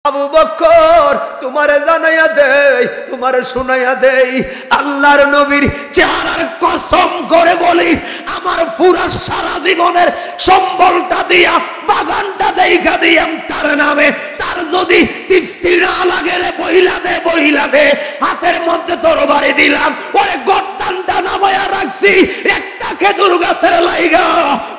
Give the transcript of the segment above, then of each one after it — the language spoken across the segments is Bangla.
আবু বকর তোমারে জানাইয়া দেই, তোমারে শুনাইয়া দেই, আল্লাহর নবীর চেহারার কসম করে বলি, আমার পুরা সারা জীবনের সম্বলটা দিয়া বাগানটা দেখা দিয়াম তার নামে। তার যদি কিস্তি না লাগে রে বইলা দে, হাতের মধ্যে তরবারি দিলাম, ওরে গর্দানটা নামায়া রাখছি, একটা খেজুর গাছের লাইগা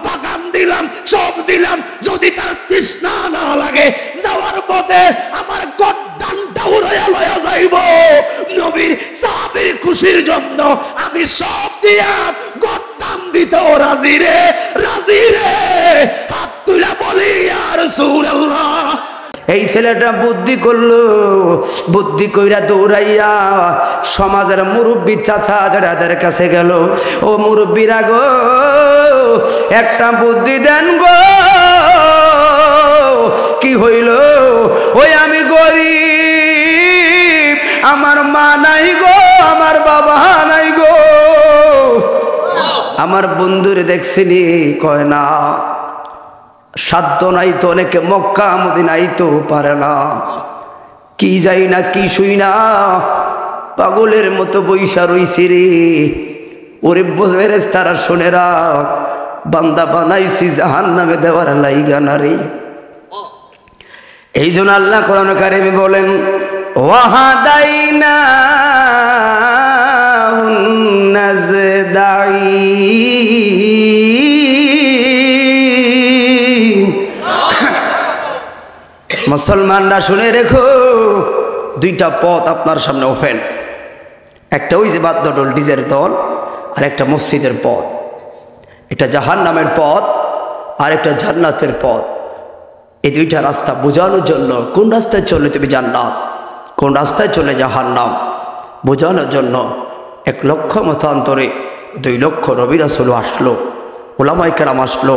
বাগান দিলাম, সব দিলাম, যদি তার তৃষ্ণা না লাগে যাওয়ার পথে আমার গর্দানটা উড়াইয়া লয়া যাইব। নবীর সাহাবীর খুশির জন্য আমি সব দিয়া গর্দান দিতেও রাজি রে, হাত তুলে বলি ইয়া রাসূলুল্লাহ। এই ছেলেটা বুদ্ধি করলো, বুদ্ধি কইরা দৌড়াইয়া সমাজের মুরব্বী চাচা যাদের কাছে গেল, ও মুরব্বীরা গো একটা বুদ্ধি দেন গো। কি হইল? ওই আমি গরিব, আমার মা নাই গো, আমার বাবা নাই গো, আমার বন্ধুরে দেখছিনি? কয় না, সাধ্য নাই তো, অনেকে মক্কা মদিনাই তো পারে না, কি যাই না কি শুই না, পাগলের মতো বইসা রইছি রে। ওরে ফেরেশতারা শুনে রাখ, বান্দা বানাইছি জাহান্নামে দেওয়ার লাইগা না রে। এই জন্য আল্লাহ কোরআন কারিমে বলেন, ওয়াহাদাইনা নাজদাই, মুসলমানরা শুনে রেখো, দুইটা পথ আপনার সামনে ওপেন। একটা ওই যে বাদ্যডোল ডিজের দল, আর একটা মসজিদের পথ। একটা জাহান্নামের পথ আর একটা জান্নাতের পথ। এই দুইটা রাস্তা বোঝানোর জন্য, কোন রাস্তায় চললে তুমি জান্নাত, কোন রাস্তায় চলে জাহান্নাম, বোঝানোর জন্য 1 লক্ষ মতান্তরে 2 লক্ষ নবী রাসূল আসলো, উলামায়ে কেরাম আসলো,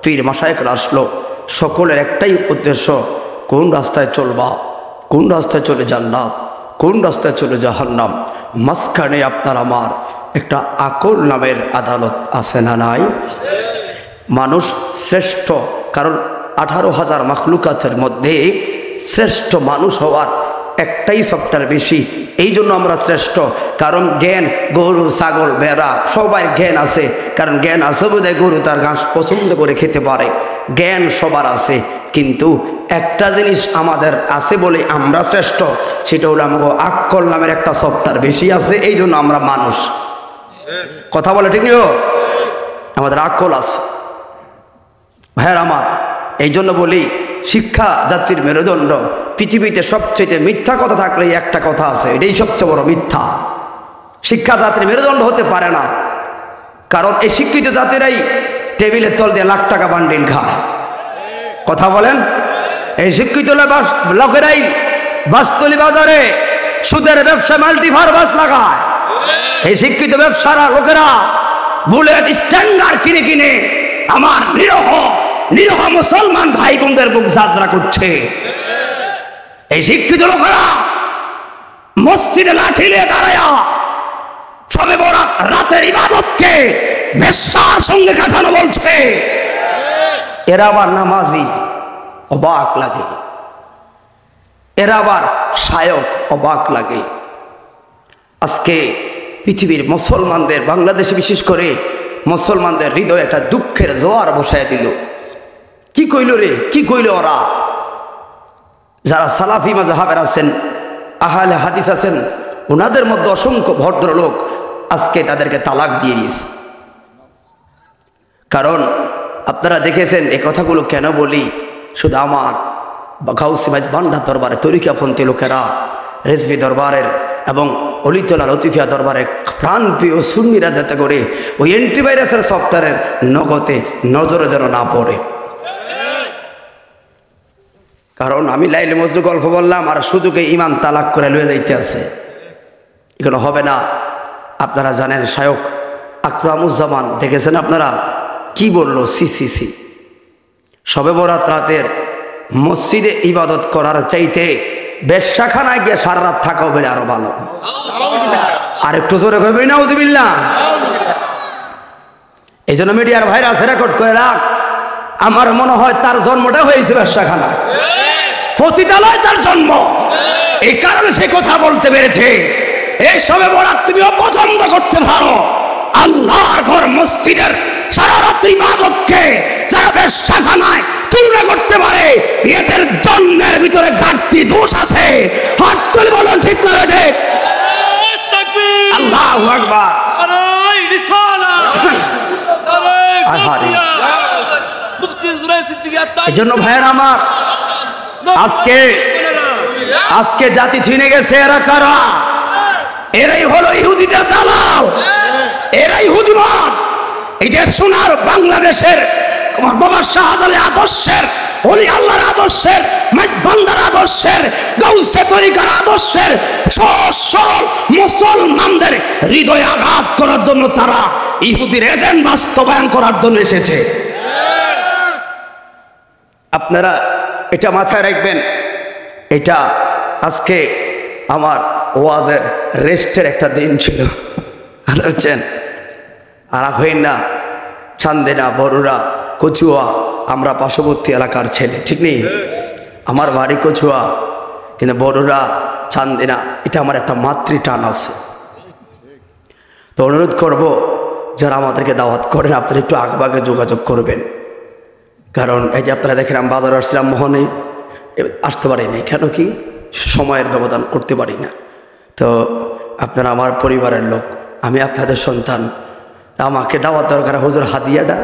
পীর মাশায়েখরা আসলো। সকলের একটাই উদ্দেশ্য, কোন রাস্তায় চলবা, কোন রাস্তায় চলে জান্নাত, কোন রাস্তায় চলে জাহান্নাম। মাঝখানে আপনার আমার একটা আকল নামের আদালত আছে না নাই? মানুষ শ্রেষ্ঠ, কারণ 18,000 মাখলুকাতের মধ্যে শ্রেষ্ঠ মানুষ হওয়ার একটাই সফটওয়্যার বেশি। এই জন্য আমরা শ্রেষ্ঠ, কারণ জ্ঞান, গরু ছাগল ভেড়া সবার জ্ঞান আছে, কারণ জ্ঞান আছে বোধহয় গরু তার ঘাস পছন্দ করে খেতে পারে, জ্ঞান সবার আছে। কিন্তু একটা জিনিস আমাদের আছে বলে আমরা শ্রেষ্ঠ, সেটা হলো আমাকে আকল নামের একটা সফটওয়্যার বেশি আছে, এই জন্য আমরা মানুষ। কথা বলে ঠিক নিও, আমাদের আকল আছে ভাইয়ের আমার। এই জন্য বলি, শিক্ষা জাতির মেরুদণ্ড। পৃথিবীতে সবচেয়ে মিথ্যা কথা থাকলে একটা কথা আছে, এটাই সবচেয়ে বড় মিথ্যা। শিক্ষা জাতির মেরুদণ্ড হতে পারে না, কারণ এই শিক্ষিত জাতিরাই টেবিলের তল দিয়ে লাখ টাকা বান্ডিল খায়। কথা বলেন? এই শিক্ষিত লোকেরাই বাসতলী বাজারে সুদের ব্যবসা মাল্টিভার্বাস লাগায়। এই শিক্ষিত ব্যবসারা লোকেরা বুলেট স্ট্যান্ডার কিনে আমার নিরহ মুসলমান ভাই বোনদের বুক যাত্রা করছে। এই শিক্ষিত লোকেরা মসজিদে লাঠি নিয়ে দাঁড়ায়া সবে বরাত রাতের ইবাদতকে বেশ্যার সঙ্গে কাটানো বলছে। এরা আবার নামাজি, অবাক লাগে। এরা আবার শায়ক, অবাক লাগে। আজকে পৃথিবীর মুসলমানদের, বাংলাদেশে বিশেষ করে মুসলমানদের হৃদয়ে একটা দুঃখের জোয়ার বসায় দিল। কি কইল রে, কি কইল ওরা? যারা সালাফি মাযহাবের আছেন, আহলে হাদিস আছেন, ওনাদের মধ্যে অসংখ্য ভদ্রলোক আজকে তাদেরকে তালাক দিয়ে দিয়েছে। কারণ আপনারা দেখেছেন, এই কথাগুলো কেন বলি, শুধু আমার গাউসে মাইজ বান্ডা দরবারে তরিকাপন্থী লোকেরা, রেজভি দরবারের এবং অলিতলা লতিফিয়া দরবারের প্রাণপ্রিয় সুন্নিরা যাতে করে ওই অ্যান্টিভাইরাসের সফটওয়্যারের নজরে যেন না পড়ে। কারণ আমি লাইলে মজনু গল্প বললাম, আর সুযোগে ইমান তালাক করে লয়ে যাইতে আছে, এগুলো হবে না। আপনারা জানেন শায়ক আকরামুজ্জামান, দেখেছেন আপনারা কি বললো? সি শবে বরাত রাতের মসজিদে ইবাদত করার চাইতে বেশ্যাখানায় গিয়ে সারা রাত থাকাও বেড়ে আরো ভালো। আর একটু জোরে কইবে নাউজুবিল্লাহ। এই জন্য মিডিয়ার ভাইরাস রেকর্ড করে রাখ, আমার মনে হয় তার জন্মটা হয়েছে বেশ্যাখানায়। পতিতালয় তার জন্ম। এই কারণে সে কথা বলতে পেরেছে। এই সবে বরাত তুমিও পছন্দ করতে পারো, আল্লাহর ঘর মসজিদের সারা রাত্রি ইবাদতকে যারা বেশ্যাখানায় তুলনা করতে পারে, এদের জন্মের ভিতরে ঘাটতি দোষ আছে। হাত তুলে বলুন ঠিক না ঠিক? আল্লাহু আকবার। এই জন্য ভাইয়ের আমার, আজকে জাতি চিনে গেছে এরা কারা। এরাই হলো ইহুদিদের দালাল, এরাই ইহুদিবাদ। এই দেশ সোনার বাংলাদেশের বাবা শাহজালাল আদর্শের, ওলি আল্লাহর আদর্শের, মাইজবান্দার আদর্শের, গাউসে তরিকার আদর্শের সরল মুসলমানদের হৃদয়ে আঘাত করার জন্য তারা ইহুদির এজেন্ট বাস্তবায়ন করার জন্য এসেছে। আপনারা এটা মাথায় রাখবেন। এটা আজকে আমার ওয়াজের রেস্টের একটা দিন ছিল। বুঝছেন? আর হইন না, চান্দেনা, বড়ুরা, কচুয়া, আমরা পার্শ্ববর্তী এলাকার ছেলে, ঠিক নেই? আমার বাড়ি কচুয়া, কিন্তু বড়ুরা, চান্দেনা, এটা আমার একটা মাতৃটান আছে। তো অনুরোধ করব, যারা আমাদেরকে দাওয়াত করেন আপনারা একটু আগেভাগে যোগাযোগ করবেন। কারণ এই যে আপনারা দেখেন আমি বাজার আসছিলাম, মোহনে আসতে পারিনি। কেন কি? সময়ের ব্যবধান করতে পারি না। তো আপনারা আমার পরিবারের লোক, আমি আপনাদের সন্তান, আমাকে দাওয়াত দরকার, হুজুর হাদিয়াটা,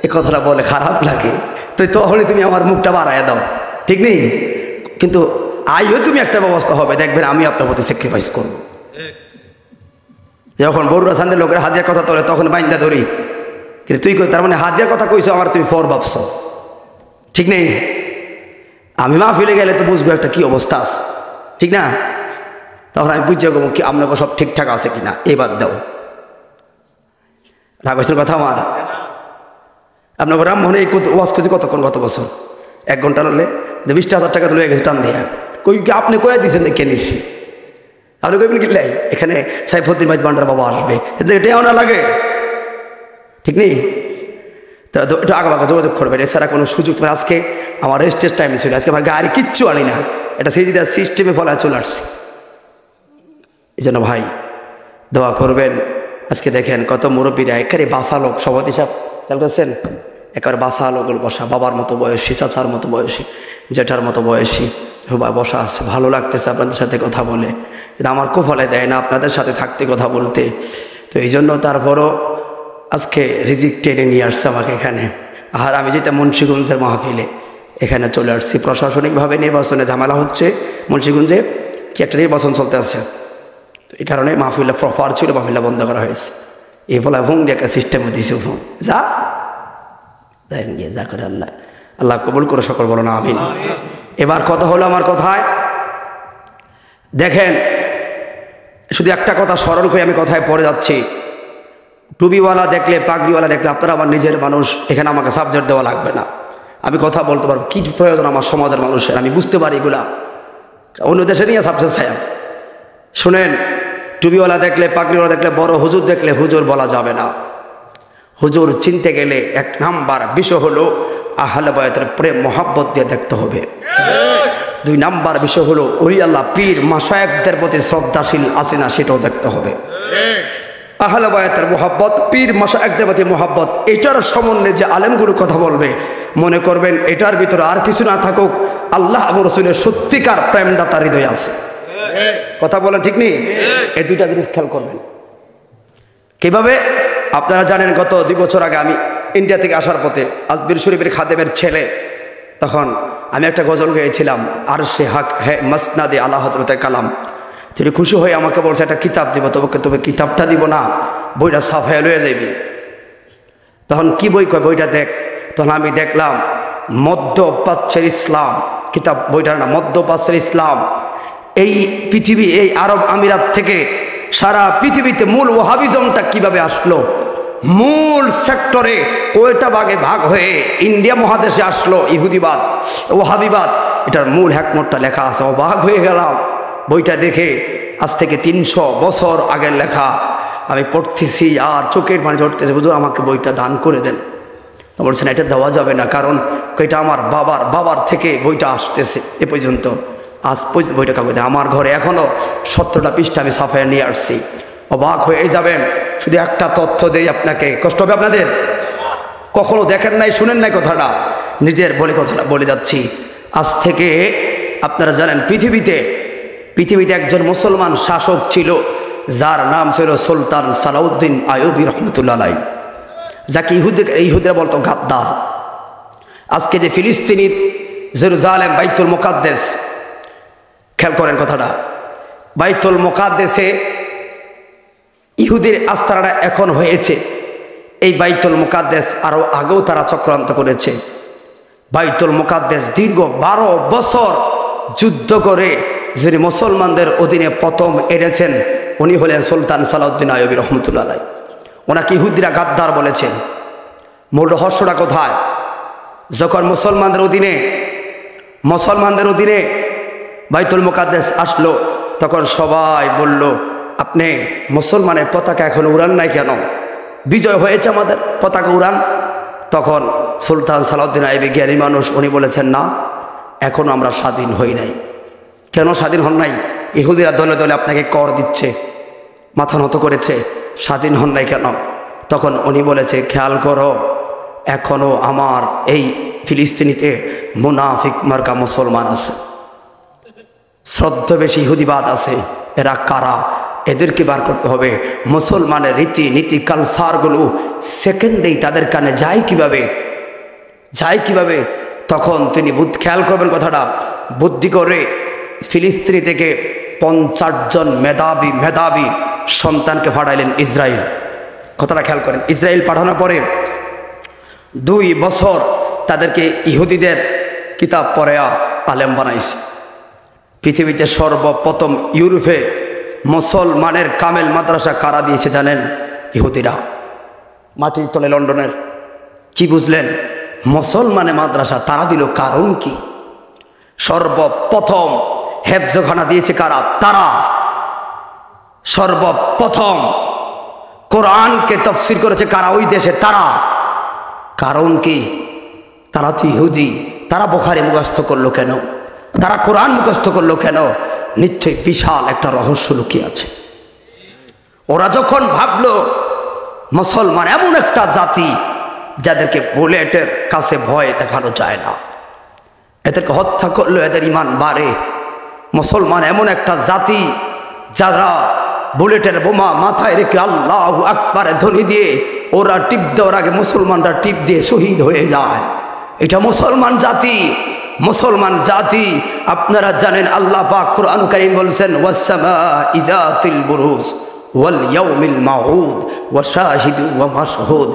এ কথাটা বলে খারাপ লাগে, তো তাহলে তুমি আমার মুখটা বাড়ায় দাও, ঠিক নেই? কিন্তু আইও তুমি একটা ব্যবস্থা হবে, দেখবেন আমি আপনার প্রতি স্যাক্রিফাইস করব। যখন বড়ুরা সান্দের লোকের হাদিয়ার কথা তোলে তখন বাইন্দা ধরি, কিন্তু তুই কই, তার মানে হাদিয়ার কথা কইছো আমার তুমি ফর ভাবছ, ঠিক নেই? আমি মাহফিলে গেলে তো বুঝবো একটা কি অবস্থা আছে, ঠিক না? তখন আমি বুঝতে গো কি আপনাকে সব ঠিকঠাক আছে কিনা, এবার দাও। রাগেশের কথা আমার, আপনাকে রামমোহনে এই ওয়াজ করছি কতক্ষণ, গত বছর 1 ঘন্টা হলে 20,000 টাকা তুলে গেছে টান দিয়ে। কই কি আপনি কয়ে দিয়েছেন দেখে নিছি, আপনি কইবেন কি লাই এখানে সাইফুদ্দিন মাইজবান্ডার বাবা আসবে, এটাও না লাগে, ঠিক নেই? তো একটু আগে যোগাযোগ করবেন, এছাড়া কোনো সুযোগ। তোমার আজকে আমার রেস্টের টাইম ছিল, আজকে আমার গাড়ি কিচ্ছু আনি না, এটা সিজিদার সিস্টেমে ফলে চলে আসছি। এই জন্য ভাই দোয়া করবেন। আজকে দেখেন কত মুরব্বীরা একেবারে বাসা লোক, সভাপতি সাহেব খেয়াল করছেন, একেবারে বাসা লোকের বসা, বাবার মতো বয়সী, চাচার মতো বয়সী, জেঠার মতো বয়সী সবাই বসা আছে। ভালো লাগতেছে আপনাদের সাথে কথা বলে, কিন্তু আমার কোফলে দেয় না আপনাদের সাথে থাকতে, কথা বলতে। তো এই জন্য তারপরও আজকে রিজিক টেনে নিয়ে আসছে আমাকে এখানে। আর আমি যেটা মুন্সিগঞ্জের মাহফিলে এখানে চলে আসছি। প্রশাসনিকভাবে নির্বাচনে ঝামেলা হচ্ছে মুন্সিগঞ্জে, কি একটা নির্বাচন চলতে আছে, তো এই কারণে মাহফিলটা প্রপার ছিল, মাহফিলটা বন্ধ করা হয়েছে। এই বলা ফোন দিয়ে একটা সিস্টেমে দিয়েছে, ফোন যা দেখেন গিয়ে যা করে আল্লাহ আল্লাহ কবুল করে সকল বলো না আমিন। এবার কথা হলো আমার কথায়, দেখেন শুধু একটা কথা স্মরণ করে আমি কথায় পড়ে যাচ্ছি। টুপিওয়ালা দেখলে, পাগড়িওয়ালা দেখলে আপনারা আমার নিজের মানুষ, এখানে আমাকে সাবজেক্ট দেওয়া লাগবে না, আমি কথা বলতে পারবো কি প্রয়োজন আমার সমাজের মানুষের, আমি বুঝতে পারি এগুলা। অন্য দেশে নিয়ে সাবজেক্ট চাই। শুনেন, টুপিওয়ালা দেখলে, পাগড়িওয়ালা দেখলে, বড় হুজুর দেখলে হুজুর বলা যাবে না। হুজুর চিনতে গেলে 1 নাম্বার বিষয় হলো আহলে বায়তের প্রেম মহাব্বত দিয়ে দেখতে হবে। 2 নাম্বার বিষয় হলো ওলি আল্লাহ পীর মাশায়েখদের প্রতি শ্রদ্ধাশীল আছে না সেটাও দেখতে হবে। আহলে বায়তের মহাব্বত, পীর মাশায়েখদের প্রতি মহাব্বত, এটার সমন্বয়ে যে আলেমগুলো কথা বলবে মনে করবেন এটার ভিতরে আর কিছু না থাকুক, আল্লাহ এবং রাসূলের সত্যিকার প্রেমটা তার হৃদয়ে আছে। কথা বলেন ঠিক নেই? এই 2টা জিনিস খেয়াল করবেন। কিভাবে? আপনারা জানেন গত 2 বছর আগে আমি ইন্ডিয়া থেকে আসার পথে আজমির শরীফের খাদেমের ছেলে, তখন আমি একটা গজল গেয়েছিলাম, আর সে হাক হে মসনাদে আলা হযরতের কালাম। তিনি খুশি হয়ে আমাকে বলছে একটা কিতাব দিব, তবে কিতাবটা দিব না, বইটা সাফায় লয়ে যাবি। তখন কি বই কয়, বইটা দেখ। তখন আমি দেখলাম মধ্যপ্রাচ্যের ইসলাম, কিতাব বইটার নাম মধ্যপ্রাচ্যের ইসলাম। এই পৃথিবী, এই আরব আমিরাত থেকে সারা পৃথিবীতে মূল ওয়াহাবিজমটা কিভাবে আসলো, মূল সেক্টরে কয়টা ভাগে ভাগ হয়ে ইন্ডিয়া মহাদেশে আসলো ইহুদিবাদ, ওয়াহাবিবাদ, এটার মূল হ্যাকমতটা লেখা আছে। অবাক হয়ে গেলাম বইটা দেখে। আজ থেকে 300 বছর আগের লেখা, আমি পড়তেছি আর চোখের পানি ঝরতেছে, হুজুর আমাকে বইটা দান করে দেন। তো বলছেন এটা দেওয়া যাবে না, কারণ এটা আমার বাবার থেকে বইটা আসতেছে এ পর্যন্ত, আজ পর্যন্ত বইটা কাউকে দেয়। আমার ঘরে এখনও 17টা পৃষ্ঠা আমি ছাপায় নিয়ে আসছি। অবাক হয়ে যাবেন। শুধু একটা তথ্য দেই আপনাকে, কষ্ট হবে আপনাদের? কখনো দেখেন নাই, শুনেন নাই কথাটা, নিজের বলে কথাটা বলে যাচ্ছি। আজ থেকে আপনারা জানেন পৃথিবীতে একজন মুসলমান শাসক ছিল, যার নাম ছিল সুলতান সালাউদ্দিন আইয়ুবী রহমতুল্লাহ আলাইহি, যাকে ইহুদিরা বলতো গাদ্দার। আজকে যে ফিলিস্তিনির জেরুজালেম বাইতুল মুকাদ্দাস, খেয়াল করেন কথাটা, বাইতুল মুকাদ্দাসে ইহুদির আস্তানাটা এখন হয়েছে। এই বাইতুল মুকাদ্দাস আরও আগেও তারা চক্রান্ত করেছে। বাইতুল মুকাদ্দাস দীর্ঘ 12 বছর যুদ্ধ করে যিনি মুসলমানদের অধীনে প্রথম এনেছেন উনি হলেন সুলতান সালাউদ্দিন আইয়ুবী রহমতুল্লাহ আলাইহি। ওনাকে ইহুদিরা গাদ্দার বলেছেন। মূল রহস্যটা কোথায়? যখন মুসলমানদের অধীনে বাইতুল মুকাদ্দাস আসলো, তখন সবাই বলল, আপনি মুসলমানের পতাকা এখন উড়ান নাই কেন? বিজয় হয়েছে, আমাদের পতাকা উড়ান। তখন সুলতান সালাউদ্দিন আইয়ুবী জ্ঞানী মানুষ, উনি বলেছেন, না, এখনও আমরা স্বাধীন হই নাই। কেন স্বাধীন হন নাই? ইহুদিরা দলে দলে আপনাকে কর দিচ্ছে, মাথা নত করেছে, স্বাধীন হন নাই কেন? তখন উনি বলেছে, খেয়াল করো, এখনও আমার এই ফিলিস্তিনিতে মুনাফিক মার্কা মুসলমান আছে, শ্রদ্ধবেশী ইহুদিবাদ আছে। এরা কারা? এদেরকে বার করতে হবে। মুসলমানের রীতি কালচারগুলো সেকেন্ডেই তাদের কানে যায় কিভাবে? তখন তিনি খেয়াল করবেন কথাটা, বুদ্ধি করে ফিলিস্তিনি থেকে 50 জন মেধাবী সন্তানকে পাঠাইলেন ইসরায়েল। কথাটা খেয়াল করেন। ইসরায়েল পাঠানোর পরে 2 বছর তাদেরকে ইহুদিদের কিতাব পড়ায়া আলেম বানাইছে। পৃথিবীতে সর্বপ্রথম ইউরোপে মুসলমানের কামেল মাদ্রাসা কারা দিয়েছে জানেন? ইহুদিরা। মাটির তলে লন্ডনের। কি বুঝলেন? মুসলমানের মাদ্রাসা তারা দিল, কারণ কি? সর্বপ্রথম হেফজখানা দিয়েছে কারা? তারা। সর্বপ্রথম কোরআনকে তাফসীর করেছে কারা? ওই দেশে তারা। কারণ কি? তারা তো ইহুদি। তারা বুখারী মুখস্থ করলো কেন? তারা কোরআন মুখস্থ করলো কেন? নিশ্চয়ই বিশাল একটা রহস্য লুকিয়ে আছে। ওরা যখন ভাবলো মুসলমান এমন একটা জাতি যাদেরকে বুলেটের কাছে ভয় দেখানো যায় না, এদেরকে হত্যা করলো এদের ইমান বাড়ে। মুসলমান এমন একটা জাতি যারা বুলেটের বোমা মাথায় রেখে আল্লাহু আকবার ধ্বনি দিয়ে ওরা টিপ দেওয়ার আগে মুসলমানরা টিপ দিয়ে শহীদ হয়ে যায়। এটা মুসলমান জাতি। আপনারা জানেন আল্লাহ পাক কুরআন কারীম বলছেন, ওয়াস-সামা'i যাতিল বুরুজ ওয়াল ইয়াউমিল মাউদ ওয়া শাহিদু ওয়া মাশহুদ।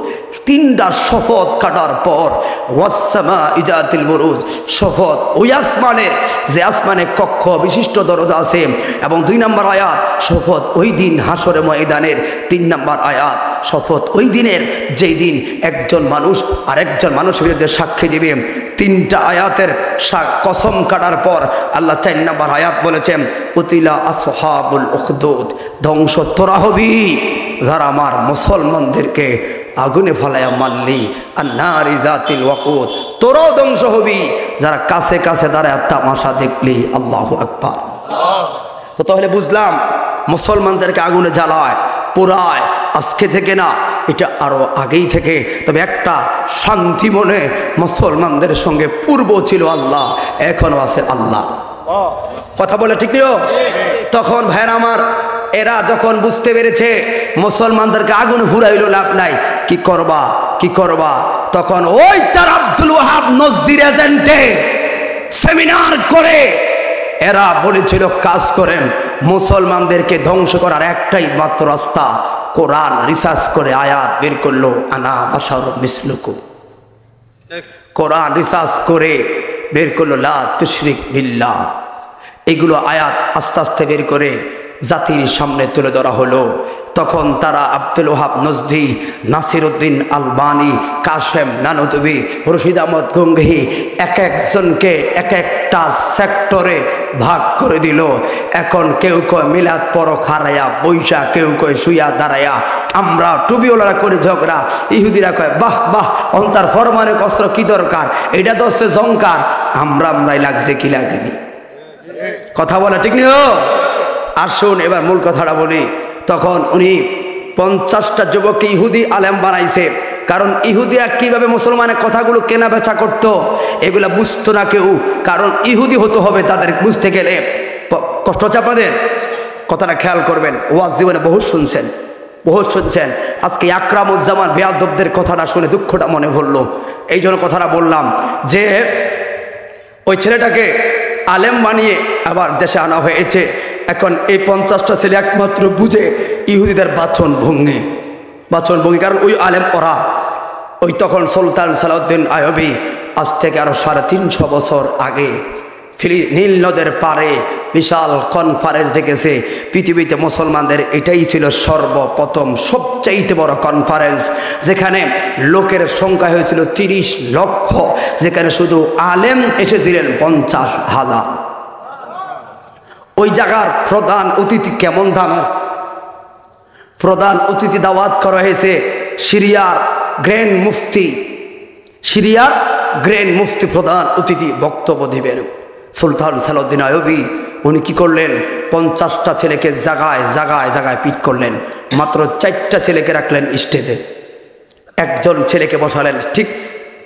3টা শপথ কাটার পর ওয়াস-সামা'i যাতিল বুরুজ, শপথ ওই আসমানের যে আসমানে কক্ষ বিশিষ্ট দরজা আছে, এবং 2 নম্বর আয়াত শপথ ওই দিন হাসরে ময়দানের, 3 নম্বর আয়াত শপথ ওই দিনের যেই দিন একজন মানুষ আরেকজন মানুষের বিরুদ্ধে সাক্ষী দিবে। 3টা আয়াতের কসম কাটার পর আল্লাহ 4 নম্বর আয়াত বলেছেন, কুতিলা আসহাবুল উখদুদ, ধ্বংস তোরা হবি যারা আমার মুসলমানদেরকে আগুনে ফলাইয়া মারলি, আর নারি জাতিল ওয়াকুদ, তোরাও ধ্বংস হবি যারা কাছে কাছে দাঁড়ায় তামাশা দেখলি। আল্লাহু আকবার। তো তাহলে বুঝলাম মুসলমানদেরকে আগুনে জ্বালায় পোড়ায় আজকে থেকে না, এটা আরো আগেই থেকে। তবে একটা শান্তি মনে মুসলমানদের সঙ্গে পূর্ব ছিল আল্লাহ, এখনো আছে আল্লাহ। কথা বলে ঠিক নিও। তখন ভাইরা আমার, এরা যখন বুঝতে পেরেছে মুসলমানদেরকে আগুন ফুরাইল লাভ নাই, কি করবা তখন ওই তার আব্দুল ওয়াহাব নজদির এজেন্টে সেমিনার করে এরা বলেছিল, কাজ করেন, মুসলমানদেরকে ধ্বংস করার একটাই মাত্র রাস্তা, কোরআন রিসার্চ করে আয়াত বের করলো, আনা বাশারুম মিসলুকুম। কোরআন রিসার্চ করে বের করলো লা তুশরিক বিল্লাহ। এগুলো আয়াত আস্তে আস্তে বের করে জাতির সামনে তুলে ধরা হলো। তখন তারা আব্দুল ওয়াহাব নজদি, নাসিরউদ্দিন আলবানী, কাশেম নানুতুবি, রশিদ আহমদ গঙ্গহি এক একজনকে এক এক একটা সেক্টরে ভাগ করে দিল। এখন কেউ কয় মিলাদ পড়ো খাড়াইয়া বৈশা, কেউ কয় শুইয়া দাঁড়াইয়া। আমরা টুপিওয়ালারা করে ঝগড়া, ইহুদিরা কয় বাহ বাহ অন্তার ফরমানে কস্ত্র কি দরকার, এটা তো হচ্ছে জঙ্কার। আমরাই লাগছে কি লাগেনি, কথা বলা ঠিক নেই। আসুন এবার মূল কথাটা বলি। তখন উনি 50টা যুবককে ইহুদি আলেম বানাইছে, কারণ ইহুদিরা কিভাবে মুসলমানের কথাগুলো কেনা বেচা করতো এগুলা বুঝতো না কেউ, কারণ ইহুদি হতে হবে তাদের বুঝতে গেলে। কষ্ট হচ্ছে আপনাদের? কথাটা খেয়াল করবেন। ওয়াজ জীবনে বহুত শুনছেন। আজকে আকরামুজ্জামান বেয়াদবদের কথাটা শুনে দুঃখটা মনে পড়লো, এই জন্য কথাটা বললাম যে ওই ছেলেটাকে আলেম বানিয়ে আবার দেশে আনা হয়েছে। এখন এই 50টা ছেলে একমাত্র বুঝে ইহুদিদের বাচন ভঙ্গি, কারণ ওই আলেম ওরা। ওই তখন সুলতান সালাউদ্দিন আইয়ুবী আজ থেকে আরো 350 বছর আগে নীল নদের পারে বিশাল কনফারেন্স ডেকেছে পৃথিবীতে মুসলমানদের। এটাই ছিল সর্বপ্রথম সবচাইতে বড় কনফারেন্স, যেখানে লোকের সংখ্যা হয়েছিল 30 লক্ষ, যেখানে শুধু আলেম এসেছিলেন 50,000। ওই জায়গার প্রধান অতিথি কেমন দাম? প্রধান অতিথি দাওয়াত করা হয়েছে সিরিয়ার গ্র্যান্ড মুফতি প্রধান অতিথি বক্তব্য দিবেন। সুলতান সালাউদ্দিন আইয়ুবী উনি কি করলেন? 50টা ছেলেকে জায়গায় পিট করলেন, মাত্র 4টা ছেলেকে রাখলেন স্টেজে, একজন ছেলেকে বসালেন ঠিক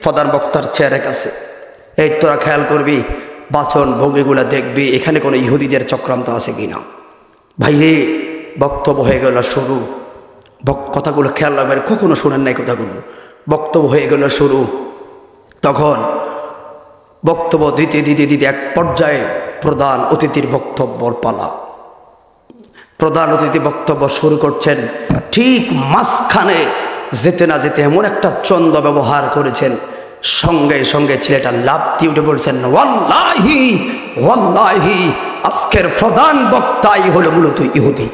প্রধান বক্তার চেয়ারের কাছে। এই তোরা খেয়াল করবি, বাচন ভঙ্গিগুলা দেখবি এখানে কোনো ইহুদিদের চক্রান্ত আছে কিনা। ভাইরে বক্তব্য হয়ে গেল শুরু, কথাগুলো খেয়াল রাখবেন, কখনো শোনেন নাই কথাগুলো। বক্তব্য হয়ে গেল শুরু, তখন বক্তব্য দিতে এক পর্যায়ে প্রধান অতিথির বক্তব্যর পালা। প্রধান অতিথি বক্তব্য শুরু করছেন, ঠিক মাঝখানে যেতে না যেতে এমন একটা চন্দ ব্যবহার করেছেন, সঙ্গে সঙ্গে ছেলেটা লাফ দিয়ে উঠে বলছেন ওয়াল্লাহি আজকের প্রধান বক্তাই হলো মূলত ইহুদি।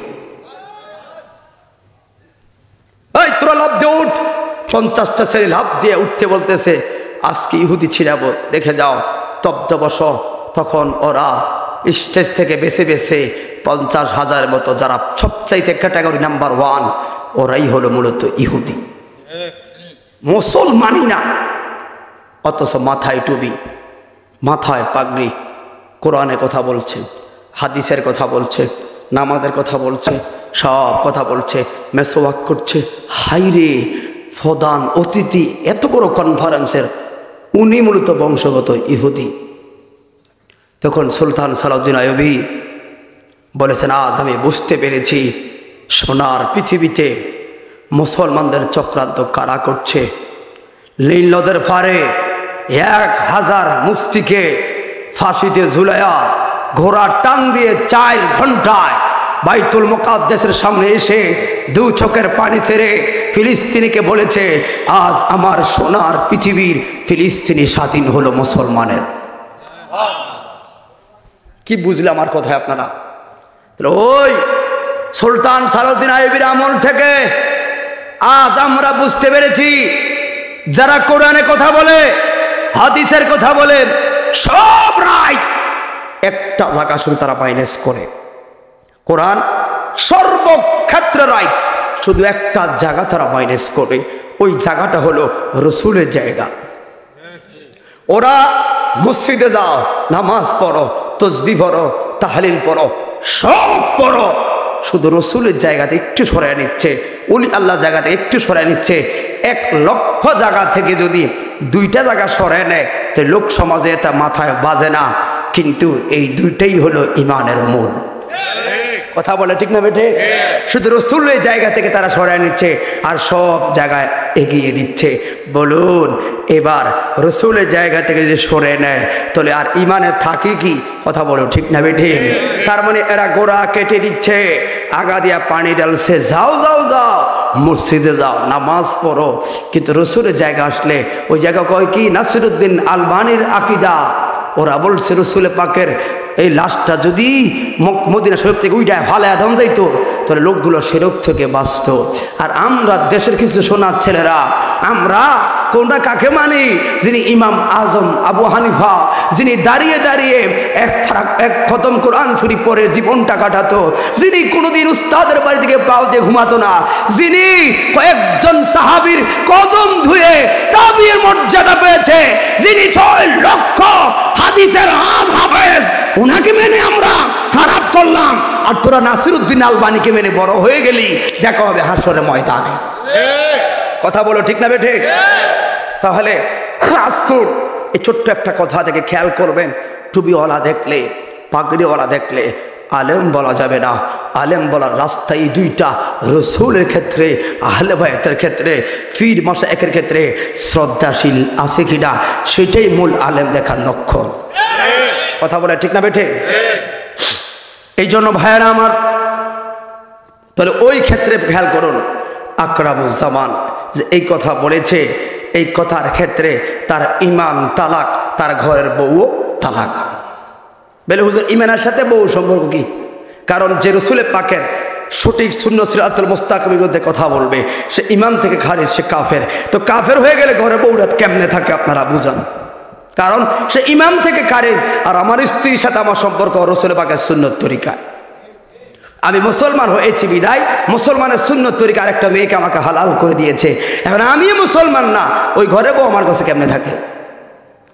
এই তোরা লাফ দিয়ে উঠ। 50টা ছেলে লাফ দিয়ে উঠতে বলতেছে আজকে ইহুদি ছিড়াবো, দেখে যাও, তব্দ বস। তখন ওরা স্টেজ থেকে বেছে 50,000 মতো যারা সবচাইতে ক্যাটাগরি নাম্বার 1, ওরাই হলো মূলত ইহুদি, মুসলমানই না, অথচ মাথায় টুপি, মাথায় পাগড়ি, কোরআনে কথা বলছে, হাদিসের কথা বলছে, নামাজের কথা বলছে, সব কথা বলছে, মেসওয়াক করছে। হাইরে প্রধান অতিথি এত বড় কনফারেন্সের, উনি মূলত বংশগত ইহুদি। তখন সুলতান সালাউদ্দিন আইয়ুবী বলেছেন, আজ আমি বুঝতে পেরেছি সোনার পৃথিবীতে মুসলমানদের চক্রান্ত কারা করছে। নীল নদের পারে 1000 মুফতিকে ফাঁসিতে ঝুলাইয়া ঘোড়া টান দিয়ে 4 ঘন্টায় বাইতুল মুকাদ্দাসের সামনে এসে 2 চোখের পানি ছেড়ে ফিলিস্তিনিকে বলেছে, আজ আমার সোনার পৃথিবীর ফিলিস্তিনি স্বাধীন হলো মুসলমানের। কি বুঝলে আমার কথায় আপনারা? ওই সুলতান সালাউদ্দিন আইয়ুবীর আমল থেকে আজ আমরা বুঝতে পেরেছি, যারা কোরআনে কথা বলে, হাদিসের কথা বলে, সব রাইট, একটা জায়গা শুধু তারা মাইনাস করে। কোরআন সর্বক্ষেত্রে রাইট, শুধু একটা জায়গা তারা মাইনাস করে, ওই জায়গাটা হলো রসুলের জায়গা। ওরা মসজিদে যাও, নামাজ পড়ো, তসবিহ পড়ো, তাহলিল পড়ো, সব পড়ো, শুধু রসুলের জায়গাতে একটু সরাই নিচ্ছে, ওলি আল্লাহ জায়গাতে একটু সরাই নিচ্ছে। 1 লক্ষ জায়গা থেকে যদি 2টা জায়গা সরাই নেয় তো লোক সমাজে এটা মাথায় বাজে না, কিন্তু এই 2টাই হলো ইমানের মূল। কথা বলে ঠিক না বেটে? শুধু রসুলের জায়গা থেকে তারা সরাই নিচ্ছে আর সব জায়গায় এগিয়ে দিচ্ছে। বলুন এবার রসুলের জায়গা থেকে যদি সরে নেয় তাহলে আর ইমানে থাকে কি? কথা বলো ঠিক না বেটে? তার মানে এরা গোড়া কেটে দিচ্ছে, আগা দিয়া পানি ঢালছে, যাও যাও যাও মসজিদে যাও, নামাজ পড়ো। কিন্তু রসুলের জায়গা আসলে ওই জায়গা কয় কি? নাসিরুদ্দিন আলবানির আকিদা, ওরা বলছে রসুল পাকের এই লাশটা যদি মদিনা শরীফ থেকে উইটায় ফালায়া দাম যাইতো তাহলে লোকগুলো সেরক থেকে বাঁচত। আর আমরা দেশের কিছু সোনার ছেলেরা আমরা কোনটা কাকে মানি? যিনি ইমাম আজম আবু হানিফা, যিনি দাঁড়িয়ে দাঁড়িয়ে এক খতম কোরআন শরীফ পড়ে জীবনটা কাটাতো, যিনি কোনোদিন উস্তাদের বাড়ি থেকে পাও দিয়ে ঘুমাতো না, যিনি কয়েকজন সাহাবীর কদম ধুয়ে তাবির মর্যাদা পেয়েছে, যিনি 6 লক্ষ হাদিসের হাফেজ, ওনাকে মেনে আমরা খারাপ করলাম, আর তোরা নাসিরউদ্দিন আলবানীকে মেনে বড় হয়ে গেলি। দেখা হবে হাসরের ময়দানে। কথা বলো ঠিক না বেঠিক? তাহলে আজকুর এই ছোট্ট একটা কথা থেকে খেয়াল করবেন, টুপিওয়ালা দেখলে, পাগড়িওয়ালা দেখলে আলেম বলা যাবে না। আলেম বলার রাস্তায় দুইটা, রসুলের ক্ষেত্রে, আহলে বায়তের ক্ষেত্রে, পীর মাশায়েখের ক্ষেত্রে শ্রদ্ধাশীল আছে কিনা সেটাই মূল আলেম দেখার লক্ষণ। কথা বলে ঠিক না বেঠে? এই জন্য ভাইয়েরা আমার, তাহলে ওই ক্ষেত্রে খেয়াল করুন, আকরামুজ্জামান যে এই কথা বলেছে, এই কথার ক্ষেত্রে তার ইমান তালাক, তার ঘরের বউও তালাক। বলে হুজুর ইমানের সাথে বউ সম্পর্ক কি? কারণ যে রসুলের পাকের সঠিক সুন্নাহ সিরাতুল মুস্তাকিমের মধ্যে কথা বলবে সে ইমান থেকে খারিজ, সে কাফের। তো কাফের হয়ে গেলে ঘরে বউরা কেমনে থাকে আপনারা বুঝান? কারণ সে ইমান থেকে খারিজ। আর আমার স্ত্রীর সাথে আমার সম্পর্ক রসুলের পাকের সুন্নত তরিকা। আমি মুসলমান হয়েছি বিদায় মুসলমানের সুন্নত তরিকা আরেকটা মেয়েকে আমাকে হালাল করে দিয়েছে। এখন আমি মুসলমান না, ওই ঘরে বউ আমার কাছে কেমনে থাকে?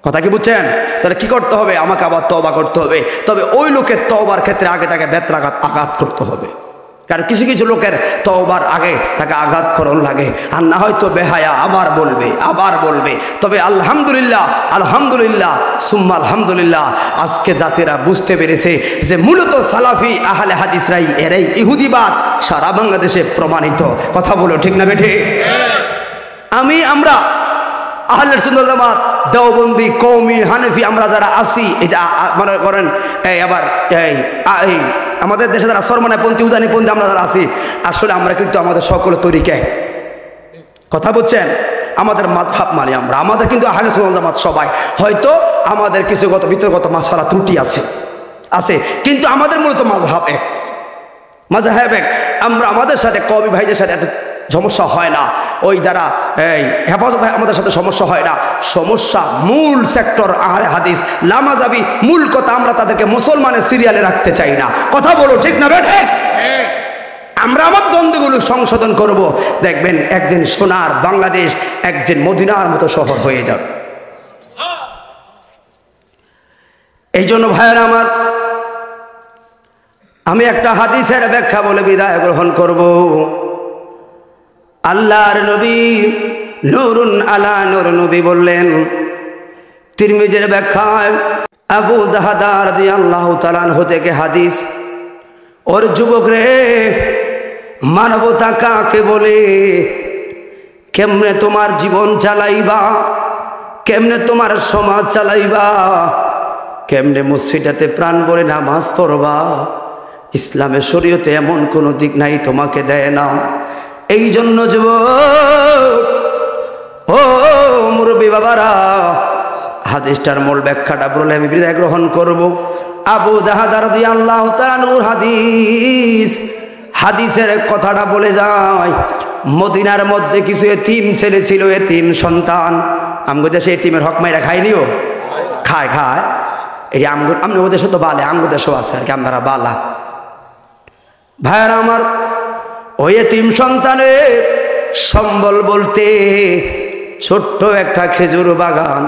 কথা কি বুঝছেন? তাহলে কি করতে হবে? আমাকে আবার তওবা করতে হবে। তবে ওই লোকের তওবার ক্ষেত্রে আগে তাকে বেত্রাঘাত আঘাত করতে হবে। কারণ কিছু কিছু লোকের তওবার আগে তাকে আঘাত করণ লাগে, আর না হয়তো বেহায়া আবার বলবে, আবার বলবে। তবে আলহামদুলিল্লাহ, আলহামদুলিল্লাহ সুম্মা আলহামদুলিল্লাহ, আজকে জাতিরা বুঝতে পেরেছে যে মূলত সালাফি আহলে হাদিসরাই এরাই ইহুদিবাদ সারা বাংলাদেশে প্রমাণিত। কথা বলো ঠিক না বেঠে? আমরা আহলে সুন্নাত ওয়াল জামাত, দেওবন্দি, কওমি, হানাফি আমরা যারা আছি, এই যে মনে করেন আবার এই আমাদের দেশে যারা সরমনাপন্থী, উদানিপন্থী আমরা যারা আছি, আসলে আমরা কিন্তু আমাদের সকল তরিকায়, কথা বলছেন, আমাদের মাযহাব মানে আমরা, আমাদের কিন্তু আহলে সুন্নাত ওয়াল জামাত সবাই। হয়তো আমাদের কিছু ভিতরগত মাসালা ত্রুটি আছে, কিন্তু আমাদের মূলত মাযহাব এক। আমরা আমাদের সাথে কওমি ভাইদের সাথে এত সমস্যা হয় না। ওই যারা হেফাজত ভাই আমাদের সাথে সমস্যা হয় না। সমস্যা মূল সেক্টর আহলে হাদিস লামাজাবি, মূল কথা আমরা তাদেরকে মুসলমানের সিরিয়ালে রাখতে চাই না। কথা বলো ঠিক না বেঠে? আমরা আমার দ্বন্দ্বগুলো সংশোধন করব, দেখবেন একদিন সোনার বাংলাদেশ একদিন মদিনার মতো শহর হয়ে যাবে। এই জন্য ভাইয়েরা আমার, আমি একটা হাদিসের ব্যাখ্যা বলে বিদায় গ্রহণ করব। আল্লাহর নবী নূরুন আলা নূর নবী বললেন, তিরমিজির ব্যাখ্যায় আবু দাহদা রাদিয়াল্লাহু তাআলা আনহু থেকে হাদিস, ওর যুবক রে, মানবতা কাকে বলে? কেমনে তোমার জীবন চালাইবা, কেমনে তোমার সমাজ চালাইবা, কেমনে মসজিদেতে প্রাণ ভরে নামাজ পড়বা? ইসলামের শরীয়তে এমন কোনো দিক নাই তোমাকে দেয় না। এই জন্য যুবক, ও মুরব্বী বাবারা, হাদিসটার মূল ব্যাখ্যাটা বলে আমি বিদায় গ্রহণ করব। আবু দাহদা রাদিয়াল্লাহু তাআলা আনহুর হাদিসের কথাটা বলে যায়, মদিনার মধ্যে কিছু এতিম ছেলে ছিল, এতিম সন্তান। আমগো দেশে এতিমের হক মাইরা খায়নিও, খায় এই আমগো দেশে তো বালে, আমগো দেশও আছে আর কি, আমরা বালা। ভাইয়েরা আমার, ওই এতিম সন্তানের সম্বল বলতে ছোট্ট একটা খেজুর বাগান,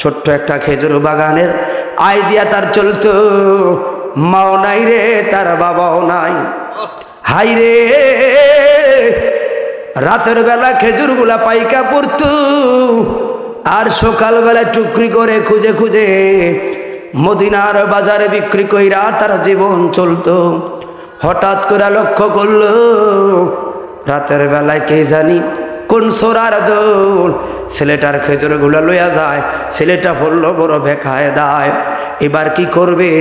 ছোট্ট একটা খেজুর বাগানের আয় দিয়া তার চলতো। মাও নাই রে, তার বাবাও নাই। হাই রে, রাতের বেলা খেজুরগুলা পাইকা পড়তো, আর সকালবেলা টুকরি করে খুঁজে খুঁজে মদিনার বাজারে বিক্রি কইরা তার জীবন চলতো। হঠাৎ করে লক্ষ্য করলো, রাতের বেলায় কে জানি কোন সোরার দোল ছেলেটার খেজুরগুলো লইয়া যায়। ছেলেটা বলল বড় বেকায় দায়, এবার কি করবে?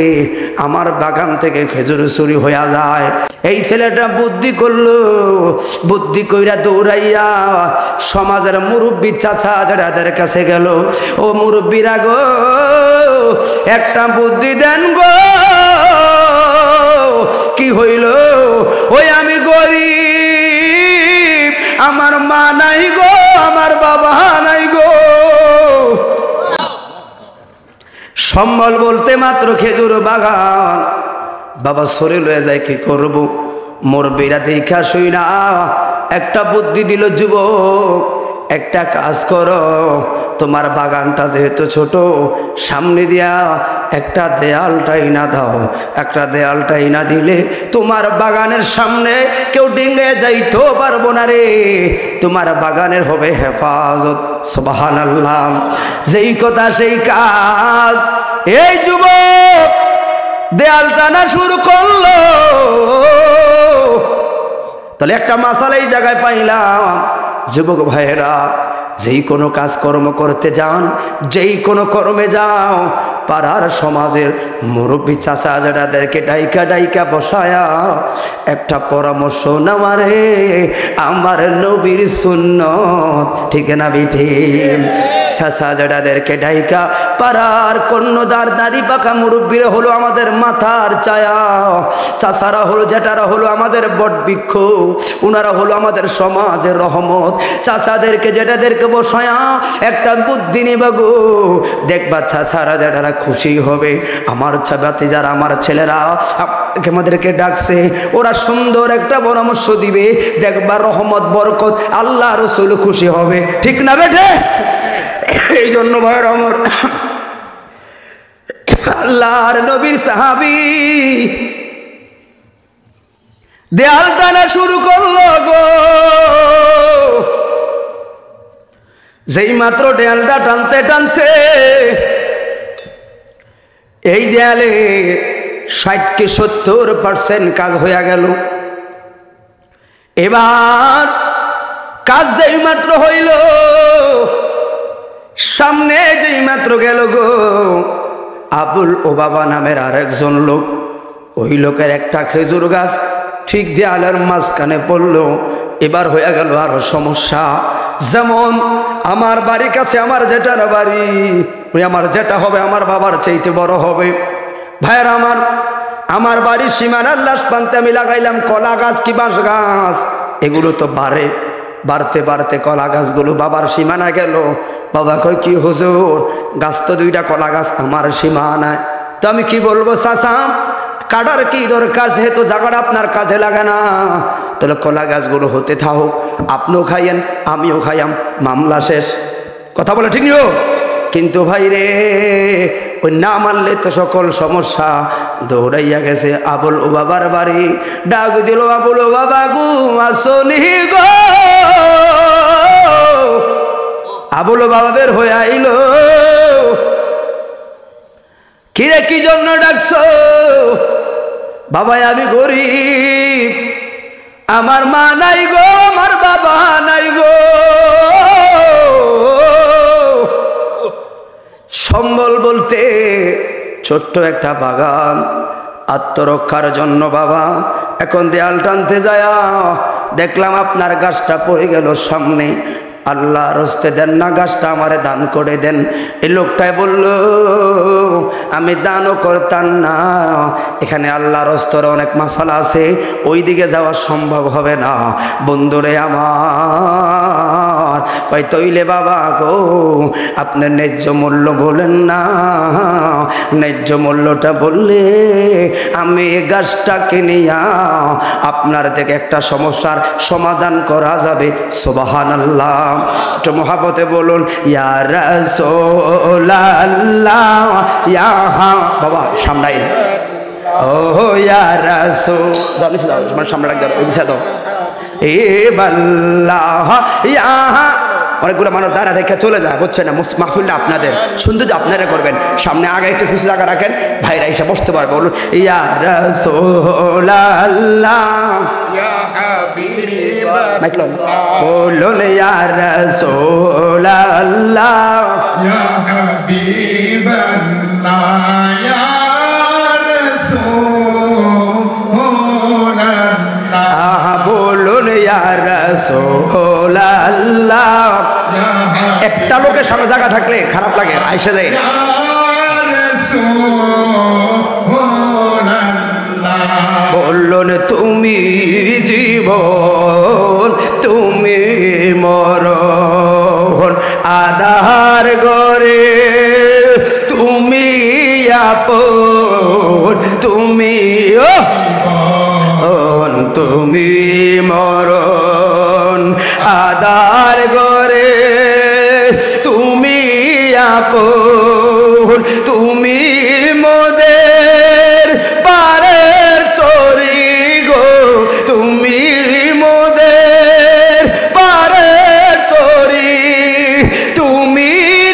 আমার বাগান থেকে খেজুর চুরি হইয়া যায়। এই ছেলেটা বুদ্ধি করলো, বুদ্ধি কইরা দৌড়াইয়া সমাজের মুরব্বী চাচা যাদের কাছে গেল। ও মুরব্বীরা গো, একটা বুদ্ধি দেন গো। কি হইল? ওই আমি গরিব, আমার মা নাই গো, আমার বাবা নাই গো, সম্বল বলতে মাত্র খেজুর বাগান। বাবা সরে লয়ে যায়, কি করব, মোর বেড়া দেখা শুই না। একটা বুদ্ধি দিল, যুবক একটা কাজ করো, তোমার বাগানটা যেহেতু ছোট, সামনে দিয়া একটা দেয়ালটাই না দাও। একটা দেয়ালটাই না দিলে তোমার বাগানের সামনে কেউ ডিঙ্গে যাইতো পারবো না রে, তোমার বাগানের হবে হেফাজত। সুবহানাল্লাহ। যেই কথা সেই কাজ। এই যুবক দেয়াল টানা শুরু করলো। তাহলে একটা মাসালা এই জায়গায় পাইলাম, যুবক ভাইয়েরা যেই কোনো কাজ কর্ম করতে যান, যেই কোনো কর্মে যাও, পাড়ার সমাজের মুরব্বী চাচা যাদেরকে ডাইকা ডাইকা বসায়া একটা পরামর্শ নেওয়া রে, আমার নবীর সুন্নত, ঠিক না বিঠি? চাচা যাদেরকে ডাইকা, পাড়ার কর্ণদার দাড়ি পাকা মুরব্বীরা হলো আমাদের মাথার ছায়া, চাচারা হলো জেঠারা হলো আমাদের বটবৃক্ষ, ওনারা হলো আমাদের সমাজের রহমত। চাচাদেরকে জেঠাদেরকে বসায়া একটা বুদ্ধি নিবা গো, দেখবা চাচারা জেঠারা খুশি হবে। আমার ভাতিজারা, আমার ছেলেরা আমাদেরকে ডাকছে, ওরা সুন্দর একটা পরামর্শ দিবে, দেখবা রহমত বরকত, আল্লাহ রসুল খুশি হবে, ঠিক না বেঠে? এই জন্য ভাইয়ের আমার, আল্লাহর নবীর সাহাবী দেয়াল টানা শুরু করলো গো। যেই মাত্র দেয়ালটা টানতে টানতে এই দেয়ালে 60-70% কাজ হয়ে গেল। এবার কাজ যেই মাত্র হইল, সামনে যেই মাত্র গেল গো, আবুল ওবাবা নামের আরেকজন লোক, ওই লোকের একটা খেজুর গাছ ঠিক দেয়ালের মাঝখানে পড়লো। এবার হয়ে গেল আরো সমস্যা। যেমন আমার বাড়ির কাছে আমার জেঠার বাড়ি, ওই আমার জেঠা হবে আমার বাবার চাইতে বড় হবে। ভাইয়ের আমার বাড়ির সীমানার লাশ পান্তে আমি লাগাইলাম কলা গাছ কি বাঁশ গাছ, এগুলো তো বাড়তে বাড়তে কলা গাছগুলো বাবার সীমানা গেল। বাবা কয়, কি হুজুর, গাছ তো 2টা কলা গাছ আমার সীমানায়, তো আমি কি বলবো চাচা, কাটার কি দরকার, যেহেতু জায়গাটা আপনার কাজে লাগে না, তাহলে কলা গাছগুলো হতে থাকুক, আপনিও খাইয়েন আমিও খাইয়াম, মামলা শেষ। কথা বলে ঠিক নিও? কিন্তু ভাই রে, ওই না মানলে তো সকল সমস্যা। দৌড়াইয়া গেছে আবুল ও বাবার বাড়ি, ডাক দিল, আবুল ও বাবা গো আসনি গো। আবুল ও বাবা বের হয়ে আইল, কিরে কি জন্য ডাকছো? বাবা আমি গরিব, আমার মা নাই গো, আমার বাবা নাই গো, সম্বল বলতে ছোট্ট একটা বাগান, আত্মরক্ষার জন্য বাবা এখন দেয়াল টানতে যায় দেখলাম আপনার গাছটা পড়ে গেল সামনে, আল্লাহ রস্তে দেন না, গাছটা আমারে দান করে দেন। এই লোকটাই বলল, আমি দানও করতাম না, এখানে আল্লাহ রস্তর অনেক মশালা আছে, ওই দিকে যাওয়া সম্ভব হবে না। বন্ধুরে আমার কই, তৈলে বাবা গো আপনার ন্যায্য মূল্য বলেন না, ন্যায্য মূল্যটা বললে আমি এই গাছটাকে নিয়া আপনার থেকে একটা সমস্যার সমাধান করা যাবে। সুবহানাল্লাহ। একটু মহাব্বতে বলুন, ইয়া রাসূলুল্লাহ, ইয়া বাবা সামনে ও ইয়া রাসূল, জানিস না মানে সামনে রাখ দাও, ওই বিষয় দাও, এ বাল্লাহ ইয়া। অনেকগুলো মানুষ দাঁড়া দেখে চলে যায়, বুঝছেন না? মাহফিলটা আপনাদের, সুন্দর আপনারা করবেন, সামনে আগে একটু খুশি জায়গা রাখেন, ভাইরা এসে বসতে পারবে। বলুন, ইয়া রাসূলুল্লাহ, ইয়া হাবিবাল্লাহ, বলুন ইয়া রাসূলুল্লাহ, ইয়া হাবিবাল্লাহ, ইয়া রাসূলুল্লাহ, বলুন ইয়া রাসূলুল্লাহ। একটা লোকের সামনে জায়গা থাকলে খারাপ লাগে, আইসা যায়। বলুন তুমি জীবন, তুমি মরণ, আধার ঘরে তুমি আপন তুমি তুমি মরণ আদার গরে তুমি আপন তুমি মোদের পারের তরি গো তুমি মোদের পারের তরি তুমি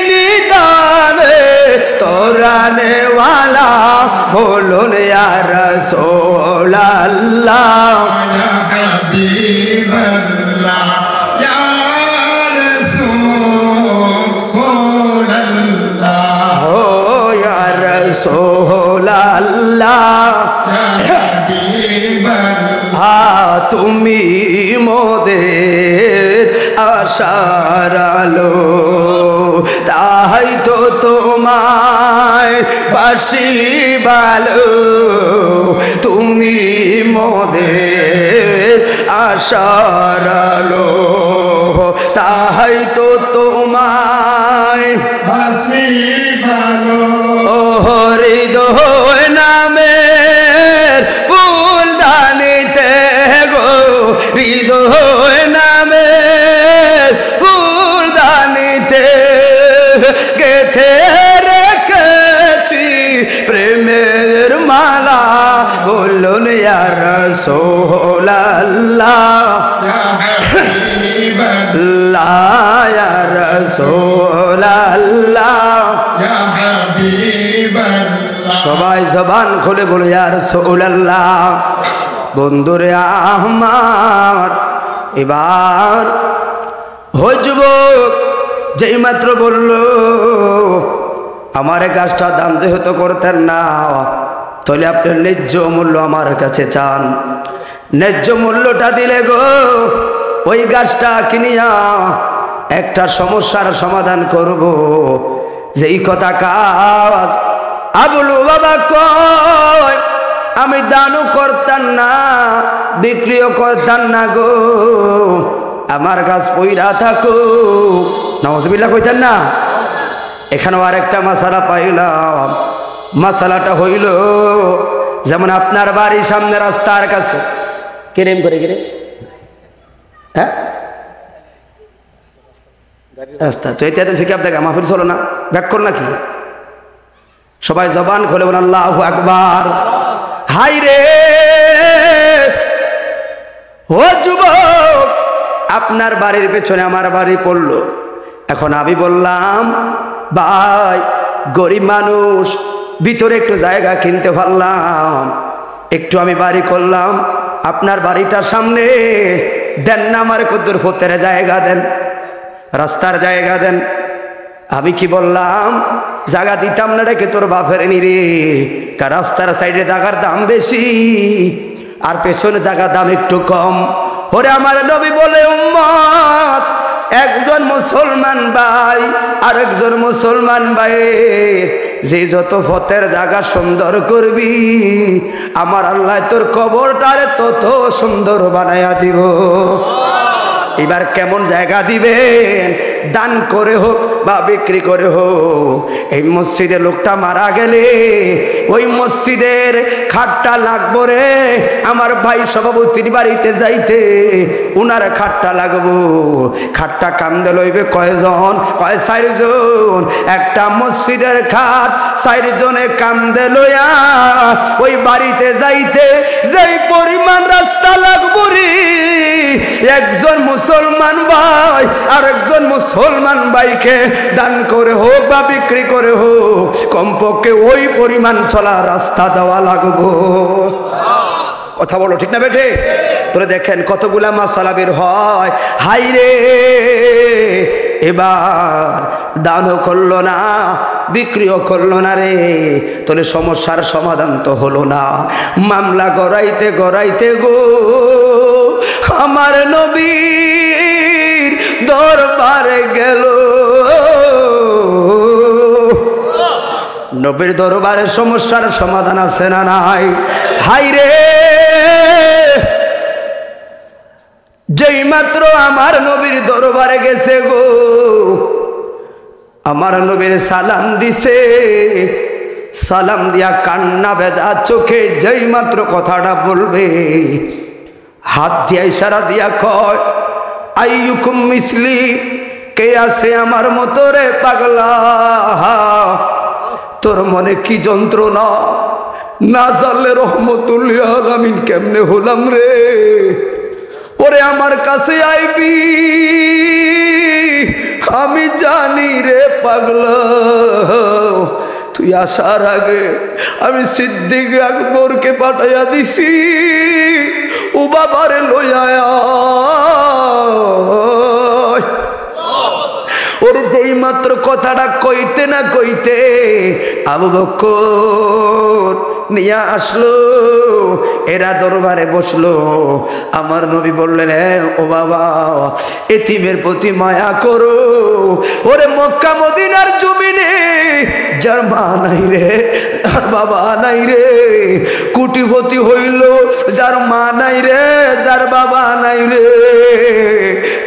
নিদানে তোরানে ওয়ালা বলুন ইয়া রাসূলুল্লাহ ইয়া হাবিবাল্লাহ ইয়া রাসূলুল্লাহ ও ইয়া রাসূলুল্লাহ ইয়া হাবিবাল্লাহ তুমি মোদের আশার আলো তাই তো তোমায় বাসি ভালো তুমি মোদের আশার আলো তাই তো তোমায় বাসি ভালো ও হৃদয় নামের ফুলদানিতে গো হৃদয় নামের ফুলদানিতে গেথে রেখেছি প্রেমের মালা বলুন ইয়া রাসূলুল্লাহ ইয়া ইয়া হাবিবাল্লাহ রাসূলুল্লাহ ইয়া হাবিবাল্লাহ সবাই জবান খুলে বলে ইয়া রাসূলুল্লাহ বন্ধুরে আমার এবার ওই যুবক যেই মাত্র বলল আমার গাছটা দাম যেহেতু করতেন না তাহলে আপনি ন্যায্য মূল্য আমার কাছে চান ন্যায্য মূল্যটা দিলে গো ওই গাছটা কিনিয়া একটা সমস্যার সমাধান করব যেই কথা কাজ আবুলু বাবা কয় আমি দানও করতাম না বিক্রিও করতাম না গো আমার গাছ পইরা থাকুক নাউজুবিল্লাহ কইতেন না এখানেও আরেকটা মাসালা পাইলাম মাসালাটা হইল যেমন আপনার বাড়ির সামনে রাস্তার কাছে কিরেম করে কিরে হ্যাঁ রাস্তা তো এটা ফিকাপ দেখা মাহফিল চলো না ব্যাক কর নাকি সবাই জবান খুলে বলেন আল্লাহু আকবার হাই রে ও যুবক আপনার বাড়ির পেছনে আমার বাড়ি পড়লো এখন আমি বললাম ভাই গরিব মানুষ ভিতরে একটু জায়গা কিনতে পারলাম একটু আমি বাড়ি করলাম আপনার বাড়িটার সামনে দেন না আমার কদ্দুর ফতের জায়গা দেন রাস্তার জায়গা দেন আমি কি বললাম জায়গা দিতাম না রেখে তোর বাপের নিরে কার রাস্তার সাইডে জায়গার দাম বেশি আর পেছনে জায়গার দাম একটু কম ওরে আমার নবী বলে উম্মত একজন মুসলমান ভাই আর একজন মুসলমান ভাইয়ের যে যত ফতের জায়গা সুন্দর করবি আমার আল্লাহ তোর কবরটারে তত সুন্দর বানায়া দিব এবার কেমন জায়গা দিবেন দান করে হোক বা বিক্রি করে হোক এই মসজিদে লোকটা মারা গেলে ওই মসজিদের খাটটা লাগবো রে আমার ভাই সভাপতির বাড়িতে যাইতে উনার খাটটা লাগবো খাটটা কান্দে লইবে কয়জন কয় 4 জন একটা মসজিদের খাট 4 জনে কান্দে লইয়া ওই বাড়িতে যাইতে যেই পরিমাণ রাস্তা লাগবো রে একজন মুসলমান ভাই আর একজন মুসলমান ভাইকে দান করে হোক বা বিক্রি করে হোক কমপক্ষে ওই পরিমাণ চলা রাস্তা দেওয়া লাগবো কথা বলো ঠিক না বেটে তোরে দেখেন কতগুলা মাসালা বের হয় হাই রে এবার দানও করলো না বিক্রিও করলো না রে তাহলে সমস্যার সমাধান তো হলো না মামলা গড়াইতে গড়াইতে গো আমার নবীর দরবারে গেল নবীর দরবারে সমস্যার সমাধান আছে না নাই হাই রে যেই মাত্র আমার নবীর দরবারে গেছে গো আমার নবীর সালাম দিছে সালাম দিয়া কান্না ভেজা চোখে যেই মাত্র কথাটা বলবে, হাত দিয়া ইশারা দিয়া কয়, আইয়ুকুম মিসলি, কে আছে আমার মতো রে পাগলা? তোর মনে কি যন্ত্রণা, না জানলে রহমতুল লিল আলামিন কেমনে হলাম রে? ওরে আমার কাছে আইবি, আমি জানি রে পাগলা। তুই আসার আগে আমি সিদ্দিক আকবরকে পাঠাইয়া দিছি, ও বাবারে লইয়া। ওরে যেই মাত্র কথাটা কইতে না কইতে আবু বকর নিয়ে আসলো, এরা দরবারে বসলো। আমার নবী বললেন, ও বাবা, এতিমের প্রতি মায়া করো। ওরে মক্কা মদিনার জমিনে যার মা নাই রে, যার বাবা নাই রে, কোটিপতি হইল যার মা নাই রে, যার বাবা নাই রে,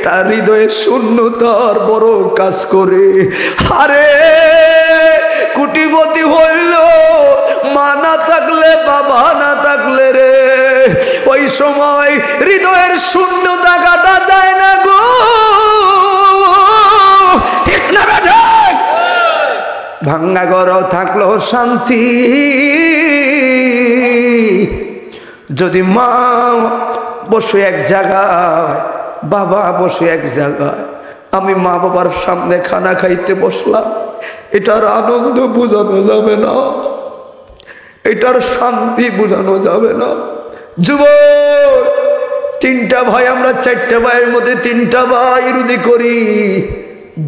তার হৃদয়ে শূন্যতার বড় কাজ করে। আরে কোটিপতি হইল মা না থাকলে, বাবা না থাকলে রে, ওই সময় হৃদয়ের শূন্যতা কাটা যায় না গো। ঠিক না বেটা? ভাঙ্গা ঘর থাকলো শান্তি, যদি মা বসে এক জায়গায়, বাবা বসে এক জায়গায়, আমি মা বাবার সামনে খানা খাইতে বসলাম, এটার আনন্দ বোঝানো যাবে না, এটার শান্তি বোঝানো যাবে না। যুবক, 3টা ভাই, আমরা 4টা ভাইয়ের মধ্যে 3টা ভাই রুজি করি।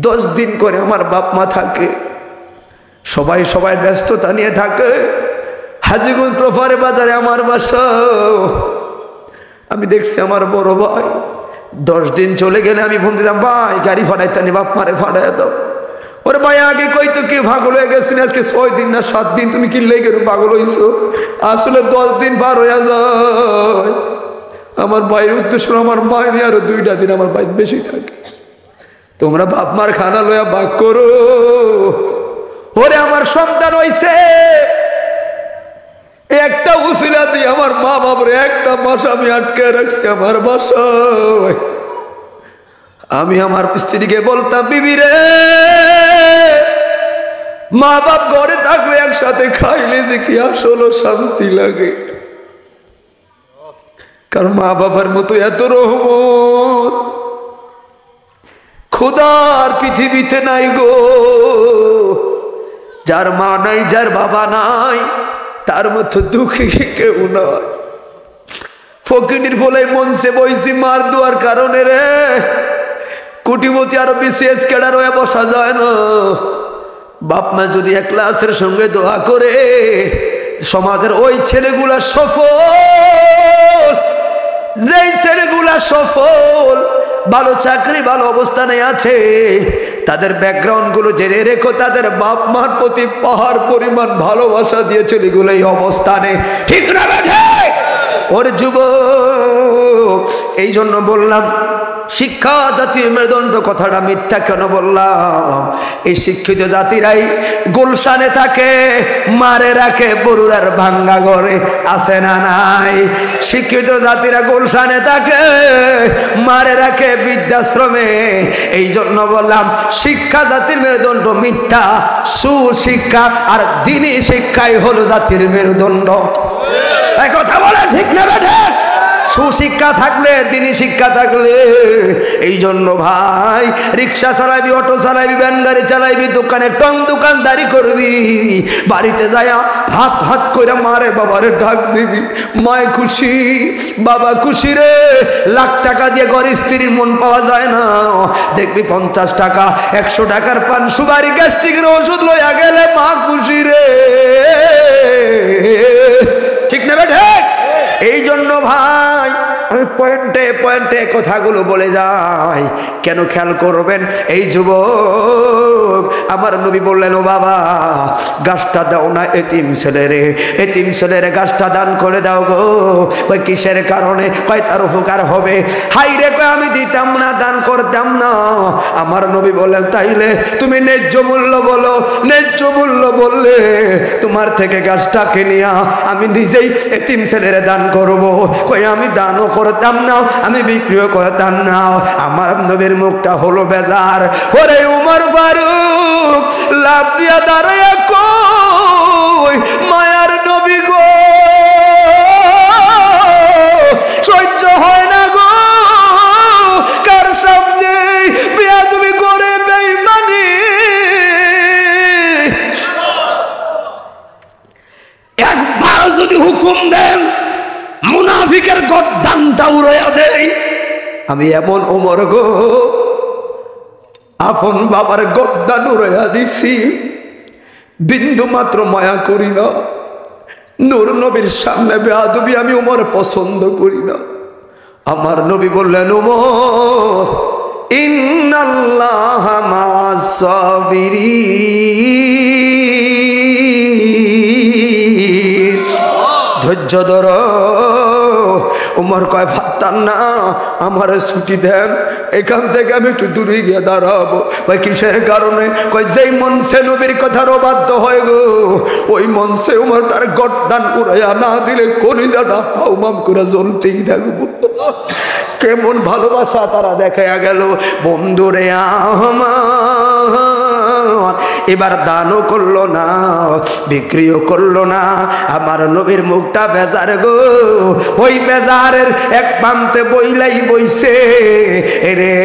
10 দিন করে আমার বাপ মা থাকে, সবাই সবাই ব্যস্ততা নিয়ে থাকে। হাজীগঞ্জ প্রফারে বাজারে আমার বাসা। আমি দেখছি আমার বড় ভাই 10 দিন চলে গেলে আমি ফোন দিতাম, ভাই গাড়ি ফাটাইতানি, বাপ মারে ফাটাই দাও। ওরে ভাই আগে কইতো কি পাগল হয়ে গেছি, আজকে 6 দিন না 7 দিন তুমি কি লেগে পাগল হইছো? আসলে 10 দিন পার হইয়া যায়। আমার ভাইয়ের উদ্দেশ্য, আমার মাইনি আরো 2টা দিন আমার ভাই বেশি থাকে। তোমরা বাপ মার খানা লইয়া ভাগ করো। ওরে আমার সন্তান হইছে, একটা উসিলা দিয়ে আমার মা বাবার একটা মাস আমি আটকে রাখছি আমার বাসায়। আমি আমার স্ত্রীকে বলতাম, বিবি রে, মা বাপ ঘরে থাকলে একসাথে খাইলে যে কি আসলে শান্তি লাগে। কারণ মা বাবার মতো এত রহমত খোদার পৃথিবীতে নাই গো। যার মা নাই, যার বাবা নাই, তার মতো দুঃখী কেউ নয়। ফকিনির বলে মঞ্চে বইছি মার দুয়ার কারণে রে, কোটিপতি আরো বিশেষ কেডার হয়ে বসা যায় না। বাপ মা যদি একলাসের সঙ্গে দোয়া করে, সমাজের ওই ছেলেগুলা সফল, যেই ছেলেগুলা সফল, ভালো চাকরি, ভালো অবস্থানে আছে, তাদের ব্যাকগ্রাউন্ড গুলো জেনে রেখো। তাদের বাপ মার প্রতি পাহাড় পরিমাণ ভালোবাসা দিয়ে ছেলেগুলো এই অবস্থানে। ঠিক না বেঠে? ওর যুবক, এই জন্য বললাম শিক্ষা জাতির মেরুদণ্ড, কথাটা মিথ্যা কেন বললাম? এই শিক্ষিত জাতিরাই গুলশানে থাকে, মারে রাখে বরুড়ার ভাঙ্গা ঘরে, আছে না নাই? শিক্ষিত জাতিরা গুলশানে থাকে, মারে রাখে বৃদ্ধাশ্রমে। এই জন্য বললাম শিক্ষা জাতির মেরুদণ্ড মিথ্যা। সুশিক্ষা আর দ্বীনি শিক্ষাই হলো জাতির মেরুদণ্ড। এই কথা বলে ঠিক না বেঠে? সুশিক্ষা থাকলে, দ্বীনি শিক্ষা থাকলে। এই জন্য ভাই, রিক্সা চালাবি, অটো চালাবি, ভ্যান গাড়ি চালাবি, দোকানে টং দোকানদারি করবি, বাড়িতে যায়া হাত হাত করে মারে বাবারে ডাক দিবি, মায় খুশি, বাবা খুশি রে। লাখ টাকা দিয়ে ঘরে স্ত্রীর মন পাওয়া যায় না। দেখবি 50 টাকা 100 টাকার পান সুপারি গ্যাস্ট্রিকের ওষুধ লইয়া গেলে মা খুশি রে। ঠিক না বেঠে? এই জন্য ভাই আমি পয়েন্টে পয়েন্টে কথাগুলো বলে যাই, কেন খেয়াল করবেন? এই যুবক আমার নবী বললেন, ও বাবা, গাছটা দাও না এতিম ছেলেরে, এতিম ছেলের গাছটা দান করে দাও গো। কই কিসের কারণে? কয় তার উপকার হবে। হাই রে, কয় আমি দিতাম না, দান করতাম না। আমার নবী বললেন, তাইলে তুমি ন্যায্য মূল্য বলো, ন্যায্য মূল্য বললে তোমার থেকে গাছটা কিনিয়া আমি নিজেই এতিম ছেলেরে দান করব। কই আমি দানও করতাম না, আমি বিক্রিও করতাম না। আমার নবীর মুখটা হলো বেজার। ওরে উমর ফারুক লাভ দিয়া দাঁড়াইয়া কই, মায়ার নবী গো, সহ্য হয় না গো কার সামনে বেয়াদবি করে বেঈমানি। একবার যদি হুকুম দেন মুনাফিকের গর্দানটা উড়াইয়া দেই, আমি এমন ওমর গো আপন বাবার গর্দান উড়াইয়া দিছি, বিন্দু মাত্র মায়া করি না। নূর নবীর সামনে বেয়াদবি আমি ওমর পছন্দ করি না। আমার নবী বললেন, ওমর ইন্নাল্লাহা মা'আস সাবিরিন, ধৈর্য ধরো। উমর কয়, পারতাম না, আমার ছুটি দেন, এখান থেকে আমি একটু দূরে গিয়ে দাঁড়াবো। কয় কিসের কারণে? কয় যেই মঞ্চে নবীর কথার অবাধ্য হয় গো, ওই মঞ্চে উমর তার গর্দান উড়াইয়া না দিলে কলিজাটা হাউমাম করে জ্বলতেই থাকবো। কেমন ভালোবাসা তারা দেখাইয়া গেল। বন্ধুরে আমার এবার দানও করলো না, বিক্রিও করলো না। আমার নবীর মুখটা বেজার গো, ওই বেজারের এক প্রান্তে বইলাই বইছে রে,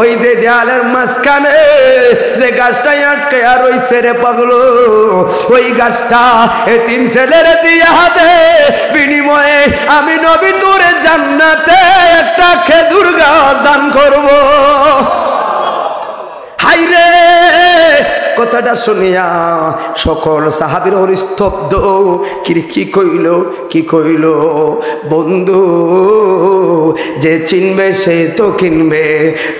ওই যে দেয়ালের মাঝখানে যে গাছটা আটকে আর রইছে রে পাগলো, ওই গাছটা এতিম ছেলের দিয়া দে, বিনিময়ে আমি নবী তোরে জান্নাতে একটা খেজুর গাছ দান করব। হাই রে, কথাটা শুনিয়া সকল সাহাবীর স্তব্ধ। কি কইল, কি কইল? বন্ধু যে চিনবে সে তো কিনবে।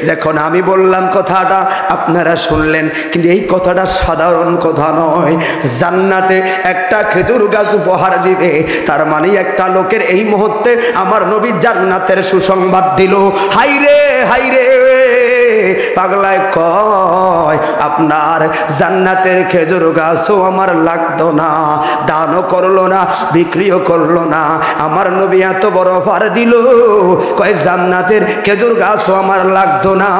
যখন আমি বললাম কথাটা আপনারা শুনলেন, কিন্তু এই কথাটা সাধারণ কথা নয়। জান্নাতে একটা খেজুর গাছ উপহার দিবে, তার মানে একটা লোকের এই মুহূর্তে আমার নবী জান্নাতের সুসংবাদ দিল। হাই রে, হাই রে, পাগলায় কয় আপনার জান্নাতের খেজুর গাছও আমার লাগতো না, দানও করলো না, বিক্রিও করলো না। আমার নবী এত বড় অফার দিল, কয় জান্নাতের খেজুর গাছও আমার লাগতো না।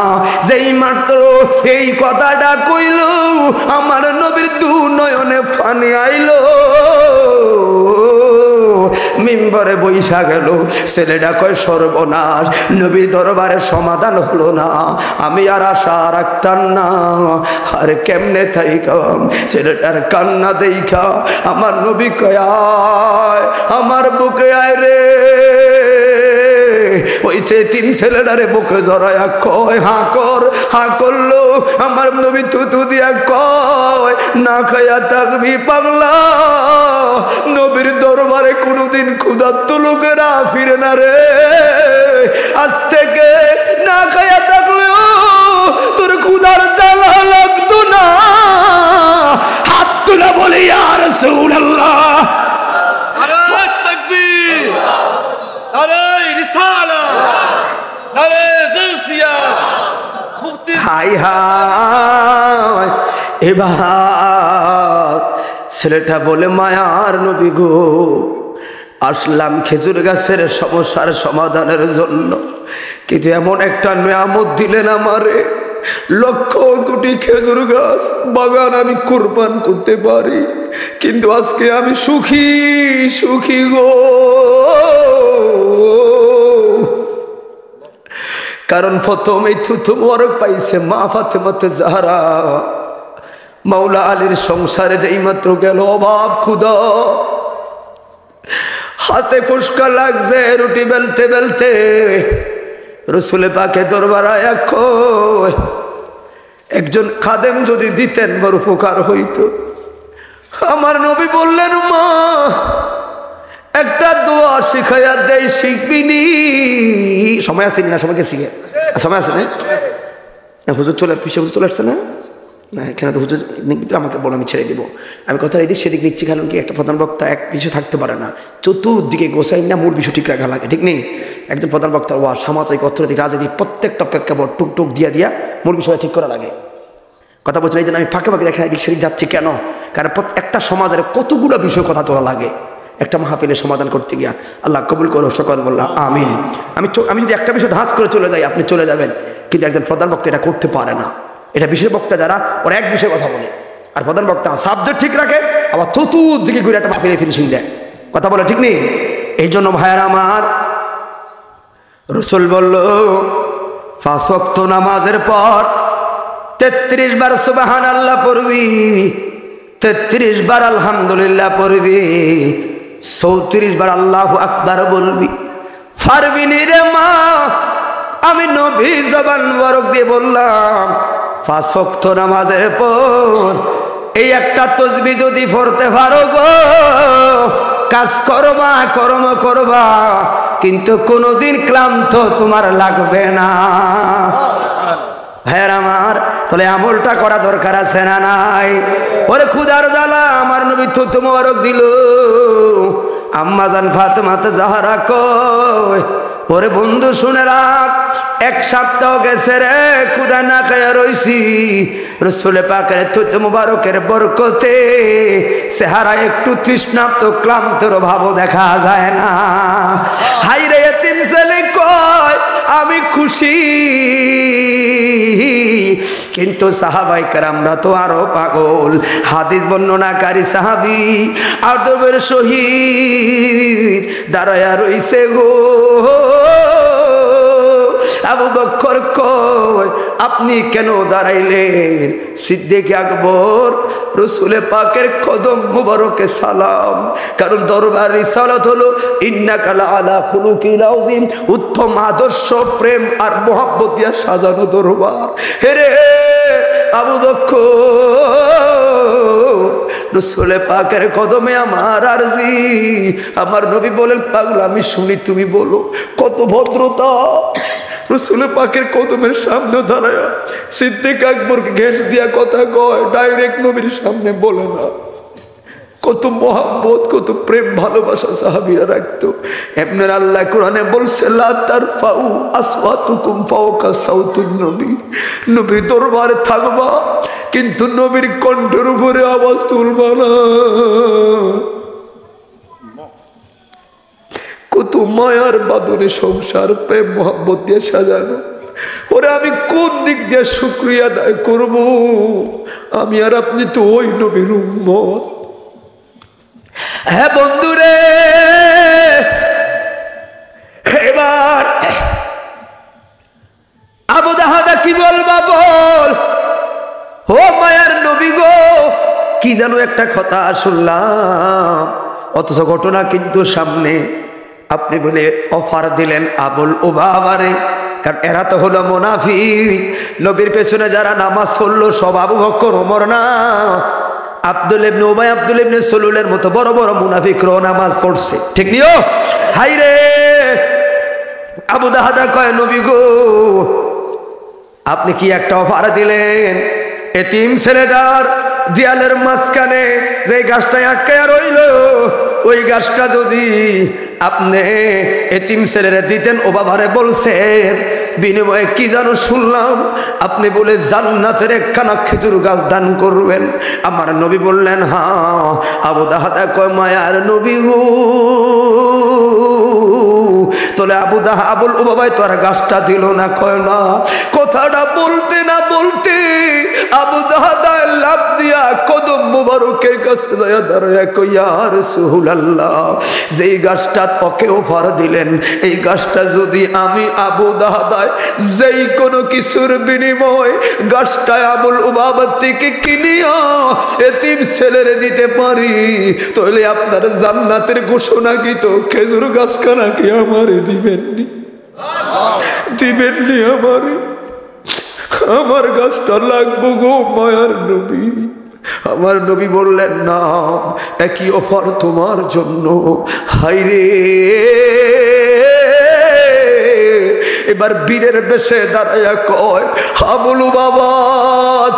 যেই মাত্র এই কথাটা কইল, আমার নবীর দু নয়নে পানি আইলো, মিম্বরে বৈশা গেল। ছেলেটা কয় সর্বনাশ, নবী দরবারে সমাধান হলো না, আমি আর আশা রাখতাম না। আর কেমনে থাইকাম ছেলেটার কান্না দেইখা আমার নবী কয় আয় আমার বুকে আয় রে। ওই যে তিন ছেলেটারে বুকে জড়ায়া কয় হাঁ কর, হাঁ করলো। আমার নবী থুতু দিয়া কয় না খাইয়া থাকবি পাগলা, নবীর দরবারে কোনোদিন ক্ষুধার্ত লোকেরা ফিরে না রে। আজ থেকে না খাইয়া থাকলেও তোর ক্ষুধার জ্বালা লাগতো না। হাত তুলে বলে ইয়া রাসূলুল্লাহ, নারে তাকবীর, নারে রিসালাত, নারে গাউসিয়া, মুফতি। হাই হাই, এবার ছেলেটা বলে মায়ার নবী গো, আসলাম খেজুর গাছের সমস্যার সমাধানের জন্য, কিন্তু এমন একটা নিয়ামত দিলেন আমারে, লক্ষ কোটি খেজুর গাছ বাগান আমি কুরবান করতে পারি, কিন্তু আজকে আমি সুখী সুখী গো। কারণ প্রথমেই থুতু মোবারক পাইছে মা ফাতেমাতে জাহরা। মাওলা আলীর সংসারে যেই মাত্র গেল অভাব ক্ষুধা, হাতে ফুসকা লাগছে রুটি বেলতে বেলতে, রসুলে পাকে দরবার আয়া কয় একজন খাদেম যদি দিতেন বড় উপকার হইতো। আমার নবী বললেন মা একটা দোয়া শিখাইয়া দেয়, শিখবিনি। সময় আছে না? সবাইকে শিখে সময় আছে না? হুজুর চলে হুজুর চলে আসছে না? না এখানে তো হুজুর আমাকে বলো, আমি ছেড়ে দিব। আমি কথা এদিক সেদিক নিচ্ছি, কারণ কি একটা প্রধান বক্তা এক কিছু থাকতে পারে না, চতুর্দিকে গোসাই না মূল বিষয় ঠিক রাখা লাগে, ঠিক নেই? একজন প্রধান বক্তা ওয়া সামাজিক অর্থনৈতিক রাজনীতি প্রত্যেকটা প্রেক্ষাপট টুকটুক দিয়া মূল বিষয়টা ঠিক করা লাগে। কথা বলছেন, এই জন্য আমি ফাঁকে ফাঁকে দেখেন এদিক সেদিক যাচ্ছি কেন? কারণ একটা সমাজের কতগুলো বিষয় কথা তোলা লাগে একটা মাহফিলের সমাধান করতে গিয়া। আল্লাহ কবুল করো, সকল বললাম আমিন। আমি যদি একটা বিষয় ধাঁচ করে চলে যাই, আপনি চলে যাবেন, কিন্তু একজন প্রধান বক্তা এটা করতে পারে না। এটা বিষয় বক্তা যারা ওরা এক বিষয়ে কথা বলে, আর প্রধান বক্তা সাবজেক্ট ঠিক রাখে, আবার চতুর্দিকে ঘুরে একটা মাহফিলে ফিনিশিং দেয়, কথা বলে ঠিক নেই? এই জন্য ভাইয়ারা আমার, রাসূল বলল 5 ওয়াক্ত নামাজের পর 33 বার সুবহানাল্লাহ পড়বি, 33 বার আলহামদুলিল্লাহ পড়বি, 34 বার আল্লাহু আকবার বলবি। পারবিনি রে মা? আমি নবী জবান মোবারক দিয়ে বললাম 5 ওয়াক্ত নামাজের পর এই একটা তাসবিহ যদি পড়তে পারো গো, কাজ করবা, কর্ম করবা, কিন্তু কোনোদিন ক্লান্ত তোমার লাগবে না। ভাইয়ার আমার, তাহলে আমলটা করা দরকার আছে না নাই? ওরে ক্ষুধার জ্বালা আমার নবী থুতু মোবারক দিল। আম্মা জান ফাতেমা জাহরা কয়, ওরে বন্ধু শুনে রাখ, 1 সপ্তাহ গেছে রে ক্ষুধা না খেয়ে রইছি, রাসূল পাকের থুতু মোবারকের বরকতে চেহারা একটু তৃষ্ণার্ত ক্লান্তর ভাব দেখা যায় না। হাই রে এতিম ছেলে কয় আমি খুশি, কিন্তু সাহাবায়ে কেরামরা তো আরো পাগল। হাদিস বর্ণনাকারী সাহাবী আদবের সহিত দাঁড়ায়া রইছে গো। আবু বকর কয় আপনি কেন দাঁড়াইলেন? সিদ্দিক আকবর রাসূল পাকের কদম মুবারকে সালাম, কারণ দরবার রিসালাত হলো ইন্নাকা লাআলা খুলুকিল আযীম, উত্তম আদর্শ প্রেম আর মোহাব্বত দিয়া সাজানো দরবার। হেরে আবু বকর, রাসূল পাকের কদমে আমার আরজি। আমার নবী বলেন পাগল আমি শুনি, তুমি বলো। কত ভদ্রতা! রাসূল পাকের কদমের সামনে দাঁড়ায় সিদ্দিক আকবরকে ঘেঁষ দিয়া কথা কয়, ডাইরেক্ট নবীর সামনে বলে না। কত মহব্বত, কত প্রেম ভালোবাসা সাহাবীরা রাখতো। এমনি আল্লাহ কোরআনে বলছে লা তারফাউ আসওয়াতুকুম ফাওকা সাউতুন নবী, নবী দরবারে থাকবা কিন্তু নবীর কণ্ঠের উপরে আওয়াজ তুলবা না। কত মায়ার বাঁধনে সংসার প্রেম মোহাব্বত দিয়ে সাজানো। ওরে আমি কোন দিক দিয়ে শুকরিয়া আদায় করব? আমি আর আপনি তো ওই নবীর উম্মত। হ্যাঁ বন্ধুরে, এবার আবু দাহাদা কি বলবা বল? ও মায়ার নবী গো, কি যেন একটা কথা শুনলাম, অথচ ঘটনা কিন্তু সামনে। আপনি বলে অফার দিলেন আবুল উবাবারে, কারণ এরা তো হলো মুনাফিক। নবীর পেছনে যারা নামাজ পড়লো সব আবু বকর ওমর না, আব্দুল ইবনে উবাই, আব্দুল ইবনে সুলুলের মতো বড় বড় মুনাফিকরাও নামাজ পড়ছে, ঠিক নিও? হাই রে আবু দাহাদা কয় নবী গো আপনি কি একটা অফার দিলেন? এতিম ছেলেটার দেয়ালের মাঝখানে যে গাছটায় আটকায়া রইল, ওই গাছটা যদি আপনি এতিম ছেলেরে দিতেন, ও বাবারে বলছেন বিনিময়ে কি জানো শুনলাম আপনি বলে জান্নাতের একখানা খেজুর গাছ দান করবেন। আমার নবী বললেন হ্যাঁ। আবু দাহাদা কয় মায়ার নবী গো, তোলে আবুল উবাবাই তো আর গাছটা দিল না? কয় না। কথাটা বলতে না বলতে আবু দাহাদা লাফ দিয়া কদম মুবারকের কাছে যায় দাঁড়ায় কই ইয়া রাসূলুল্লাহ, যেই গাছটা তোকে অফার দিলেন, এই গাছটা যদি আমি আবু দাহাদায় যেই কোনো কিছুর বিনিময় গাছটা আবুল উবাবা থেকে কিনিয়া এতিম ছেলেরে দিতে পারি, তাহলে আপনার জান্নাতের ঘোষণা কি তো খেজুর গাছখানা কি আমারে দিবেননি? দিবেননি আমারে? আমার গাছটা লাগবো গো মায়ার নবী। আমার নবী বললেন না, একই অফার তোমার জন্য। হায়রে, এবার বীরের বেশে দাঁড়াইয়া কয়, হাবলু বাবা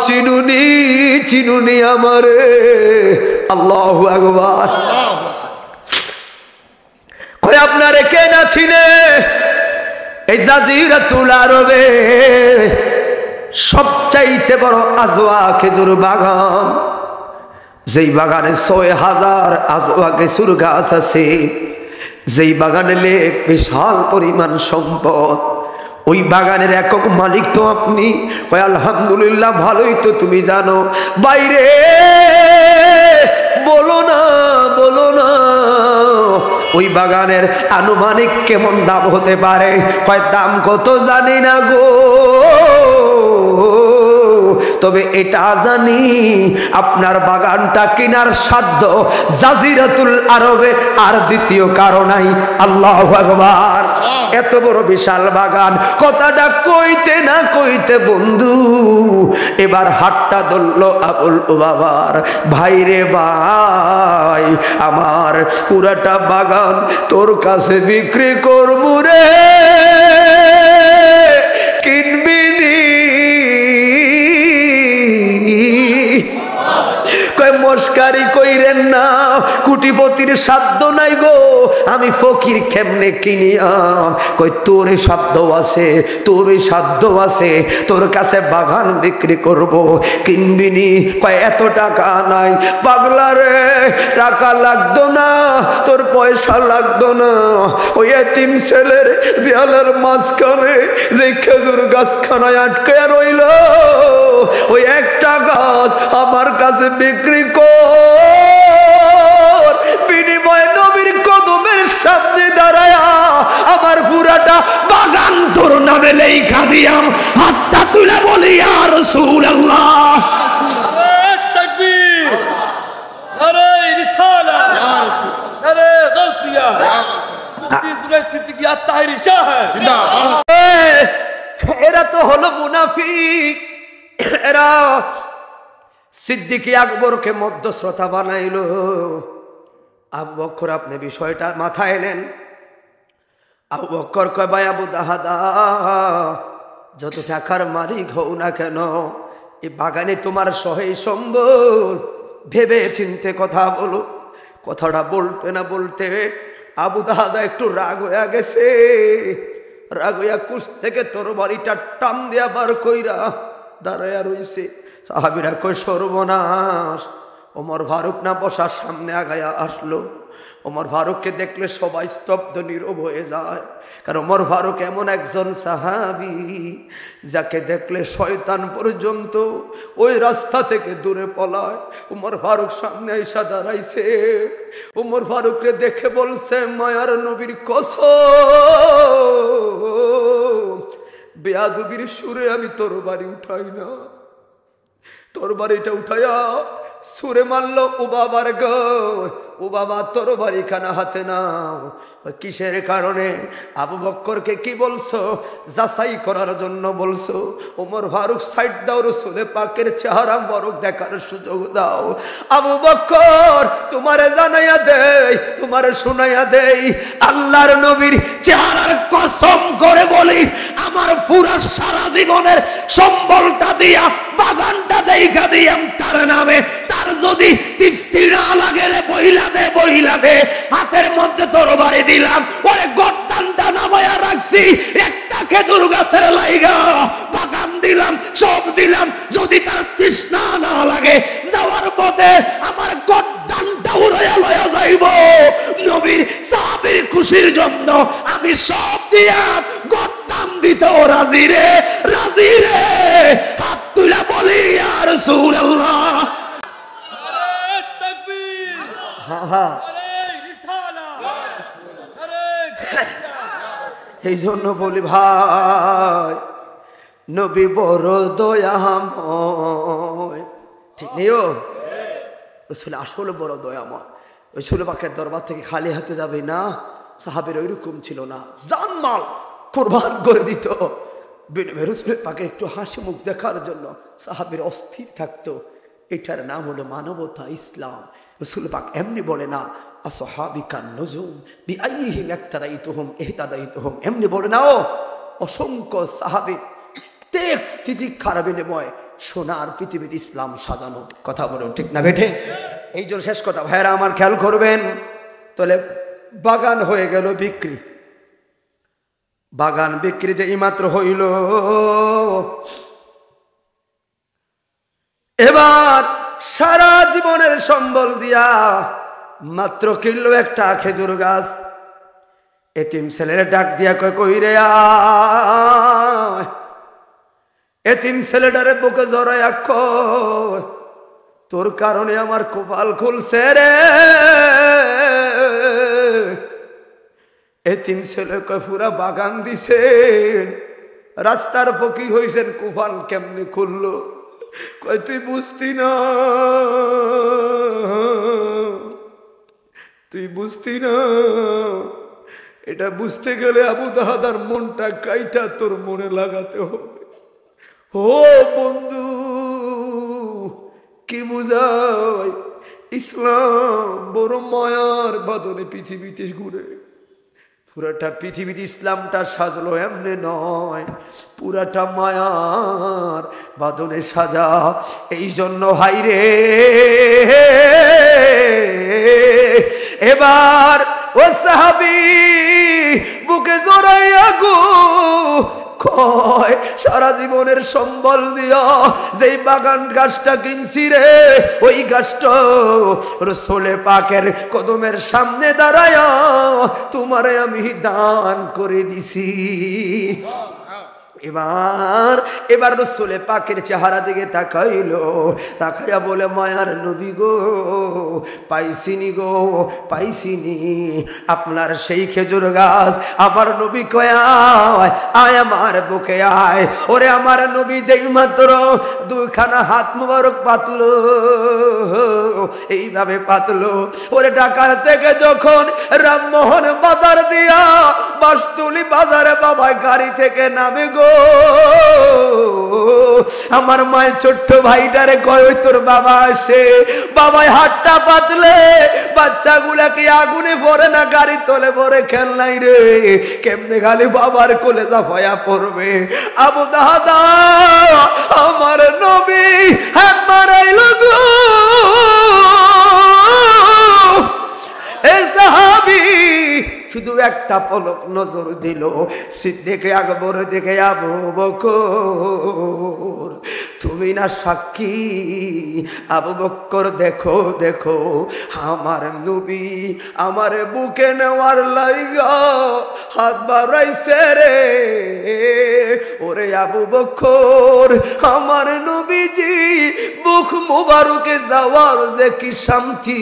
চিনুনি চিনুনি আমারে। আল্লাহু আকবার। কয় আপনারে কে না চিনে? এই জাজিরাতুল আরবে সবচাইতে বড় আজওয়া খেজুর বাগান, যেই বাগানে ৬,০০০ আজওয়া খেজুর গাছ আছে, যেই বাগানে লেক বিশাল পরিমাণ সম্পদ, ওই বাগানের একক মালিক তো আপনি। কয় আলহামদুলিল্লাহ, ভালোই তো তুমি জানো। বাইরে বলো না বলো না, ওই বাগানের আনুমানিক কেমন দাম হতে পারে? কয় দাম কত জানি না গো, তবে এটা জানি আপনার বাগানটা কেনার সাধ্য জাজিরাতুল আরবে আর দ্বিতীয় কারো নাই। আল্লাহু আকবার। এত বড় বিশাল বাগান, কথাটা কইতে না কইতে বন্ধু এবার হাতটা ধরল আবুল বাবার। ভাইরে ভাই, আমার পুরাটা বাগান তোর কাছে বিক্রি করবো রে, কিনবি নি? মস্কারি কইরেন না, কুটিপতির সাধ্য নাই গো, আমি ফকির কেমনে কিনিয়াম? কই তোর সাধ্য আছে, তোর সাধ্য আছে, তোর কাছে বাগান বিক্রি করব, কিনবিনি? কয় এত টাকা নাই। পাগলা রে, টাকা লাগতো না, তোর পয়সা লাগতো না, ওই এতিম ছেলের দেয়ালের মাঝখানে যে খেজুর গাছখানায় আটকে রইল, ওই একটা গাছ আমার কাছে বিক্রি কর, বিনিময়ে নবীর কদমের সামনে দাঁড়ায়া আমার পুরাটা বাগান তোর নামে লেখা দিয়াম। হাতটা তুলে বলি ইয়া রাসূলুল্লাহ। তাকবীর, নারে রিসালাত, নারে গাউসিয়া, মুফতি জুনায়েদ সিদ্দিকী আত-তাহেরী সাহেব জিন্দাবাদ। এরা তো হলো মুনাফিক, এরা সিদ্দিকী আকবরকে মধ্যশ্রোতা বানাইল। আবু বকর আপনি বিষয়টা মাথায় নেন। আবু বকর কয়, ভাই আবু দাহাদা, যত টাকার মালিক হও না কেন, এই বাগানে তোমার সহায় সম্বল, ভেবে চিনতে কথা বলো। কথাটা বলতে না বলতে আবু দাহাদা একটু রাগ হয়ে গেছে। রাগ হইয়া কুশ থেকে তোর বাড়িটা টান দিয়া বার কইরা দাঁড়াইয়া রইছে। সাহাবীরা কই, সর্বনাশ! ওমর ফারুক না বসার সামনে আগায়া আসলো। ওমর ফারুককে দেখলে সবাই স্তব্ধ নীরব হয়ে যায়, কারণ ওমর ফারুক এমন একজন সাহাবী যাকে দেখলে শয়তান পর্যন্ত ওই রাস্তা থেকে দূরে পলায়। ওমর ফারুক সামনে এসে দাঁড়াইছে। ওমর ফারুকরে দেখে বলছে, মায়ার নবীর কসম, বেয়াদবির সুরে আমি তোর বাড়ি উঠাই না। তোর বাড়িটা উঠাইয়া সুরে মারল ও বাবার গো, ও বাবা তোর বাড়ি খানা হাতে নাও। কিসের কারণে? আবু বক্করকে কি বলছো? যাচাই করার জন্য বলছো। ওমর ফারুক সাইড দাও, রসুলে পাকের চেহারা বরক দেখার সুযোগ দাও। আবু বক্কর, তোমারে জানাইয়া দেই, তোমারে শুনাইয়া দেই, আল্লাহর নবীর চেহারার কসম করে বলি, আমার পুরা সারা জীবনের সম্বলটা দিয়া বাগানটা দেখা দিয়াম তার নামে। তার যদি কিস্তি না লাগে রে, বইলা দে বইলা দে, হাতের মধ্যে তরবারি দিলাম, ওরে গর্দানটা নামায়া রাখছি, একটা খেজুর গাছের লাইগা বাগান দিলাম, সব দিলাম। যদি তার তৃষ্ণা না লাগে, যাওয়ার পথে আমার গর্দানটা উড়াইয়া লয়া যাইব। নবীর সাহাবীর খুশির জন্য আমি সব দিয়াম, গর্দান দিতেও রাজি রে, রাজি রে। হাত তুলে বলি ইয়া রাসূলুল্লাহ। নারে তাকবীর, নারে রিসালাত, নারে গাউসিয়া। এই জন্য বলি ভাই, নবী বড় দয়াময়, ঠিক নেই? রসুল আসলে বড় দয়াময়। ওই রসুল পাকের দরবার থেকে খালি হাতে যাবে না। সাহাবীর ওইরকম ছিল না, জানমাল কুরবান করে দিত। রসুল পাকে একটু হাসি মুখ দেখার জন্য সাহাবীর অস্থির থাকতো। এটার নাম হলো মানবতা, ইসলাম। রাসূল পাক এমনি বলে না আসহাবিকান নুজুম বিআইহিম ইক্তাদাইতুহুম ইহতাদাইতুহুম, এমনি বলে না। ও অসংখ্য সাহাবী তিতিক্ষার বিনিময়ে সোনার পৃথিবীতে ইসলাম সাজানো। কথা বলো ঠিক না বেঠে? এই জন্য শেষ কথা ভাইরা আমার খেয়াল করবেন। তাহলে বাগান হয়ে গেল বিক্রি। বাগান বিক্রি যে এইমাত্র হইল, এবার সারা জীবনের সম্বল দিয়া মাত্র কিনলো একটা খেজুর গাছ। এতিম ছেলের ডাক দিয়া কয় কই রে আয়। এতিম ছেলেটারে বুকে জড়াইয়া কয় তোর কারণে আমার কপাল খুলছে রে। এতিম ছেলে কয় পুরা বাগান দিছেন, রাস্তার ফকির হইছেন, কপাল কেমনে খুললো? কয় তুই বুঝতি না, তুই বুঝতি না। এটা বুঝতে গেলে আবু দাহাদার মনটা কাইটা তোর মনে লাগাতে হবে। ও বন্ধু কি বুঝাই, ইসলাম বড় মায়ার বাদনে পৃথিবীতে ঘুরে। পুরাটা পৃথিবীতে ইসলামটা সাজলো এমনি নয়, পুরাটা মায়ার বাদনে সাজা। এই জন্য হাইরে এবার ও সাহাবী বুকে জড়াইয়া গো কয় সারা জীবনের সম্বল দিয়া যেই বাগান গাছটা কিনছি রে, ওই গাছটা রাসূল পাকের কদমের সামনে দাঁড়ায়া তোমারে আমি দান করে দিছি। এবার রাসূল পাকের চেহারা দিকে তাকাইলো, তাকাইয়া বলে মায়ার নবী গো পাইছিনি গো পাইছিনি আপনার সেই খেজুর গাছ। আমার নবী কয় আয় আমার বুকে আয়। ওরে আমার নবী যেই মাত্র দুইখানা হাত মুবারক পাতলো, এইভাবে পাতলো, ওরে ঢাকার থেকে যখন রামমোহন বাজার দিয়া বাসতুলি বাজারে বাবা গাড়ি থেকে নামে গো, আমার মায়ের ছোট্ট ভাইটারে কয় তোর বাবা আসে। বাবাই হাতটা পাতলে বাচ্চাগুলা কি আগুনে পড়ে না গাড়ি তোলে পরে খেল নাই রে, কেমনে খালি বাবার কোলে জাফায়া পড়বে। আবু দাহাদা আমার নবী হাত মারাইল গো। এই সাহাবী শুধু একটা পলক নজর দিল, সিদ্দিকে আকবর দেখে আবু বকর তুমি না সাক্ষী? আবু বকর দেখো দেখো আমার নবী আমার বুকে নেওয়ার লাইগা হাত বাড়াইছে রে। ওরে আবু বকর আমার নবীজি বুক মুবারকে যাওয়ার যে কি শান্তি,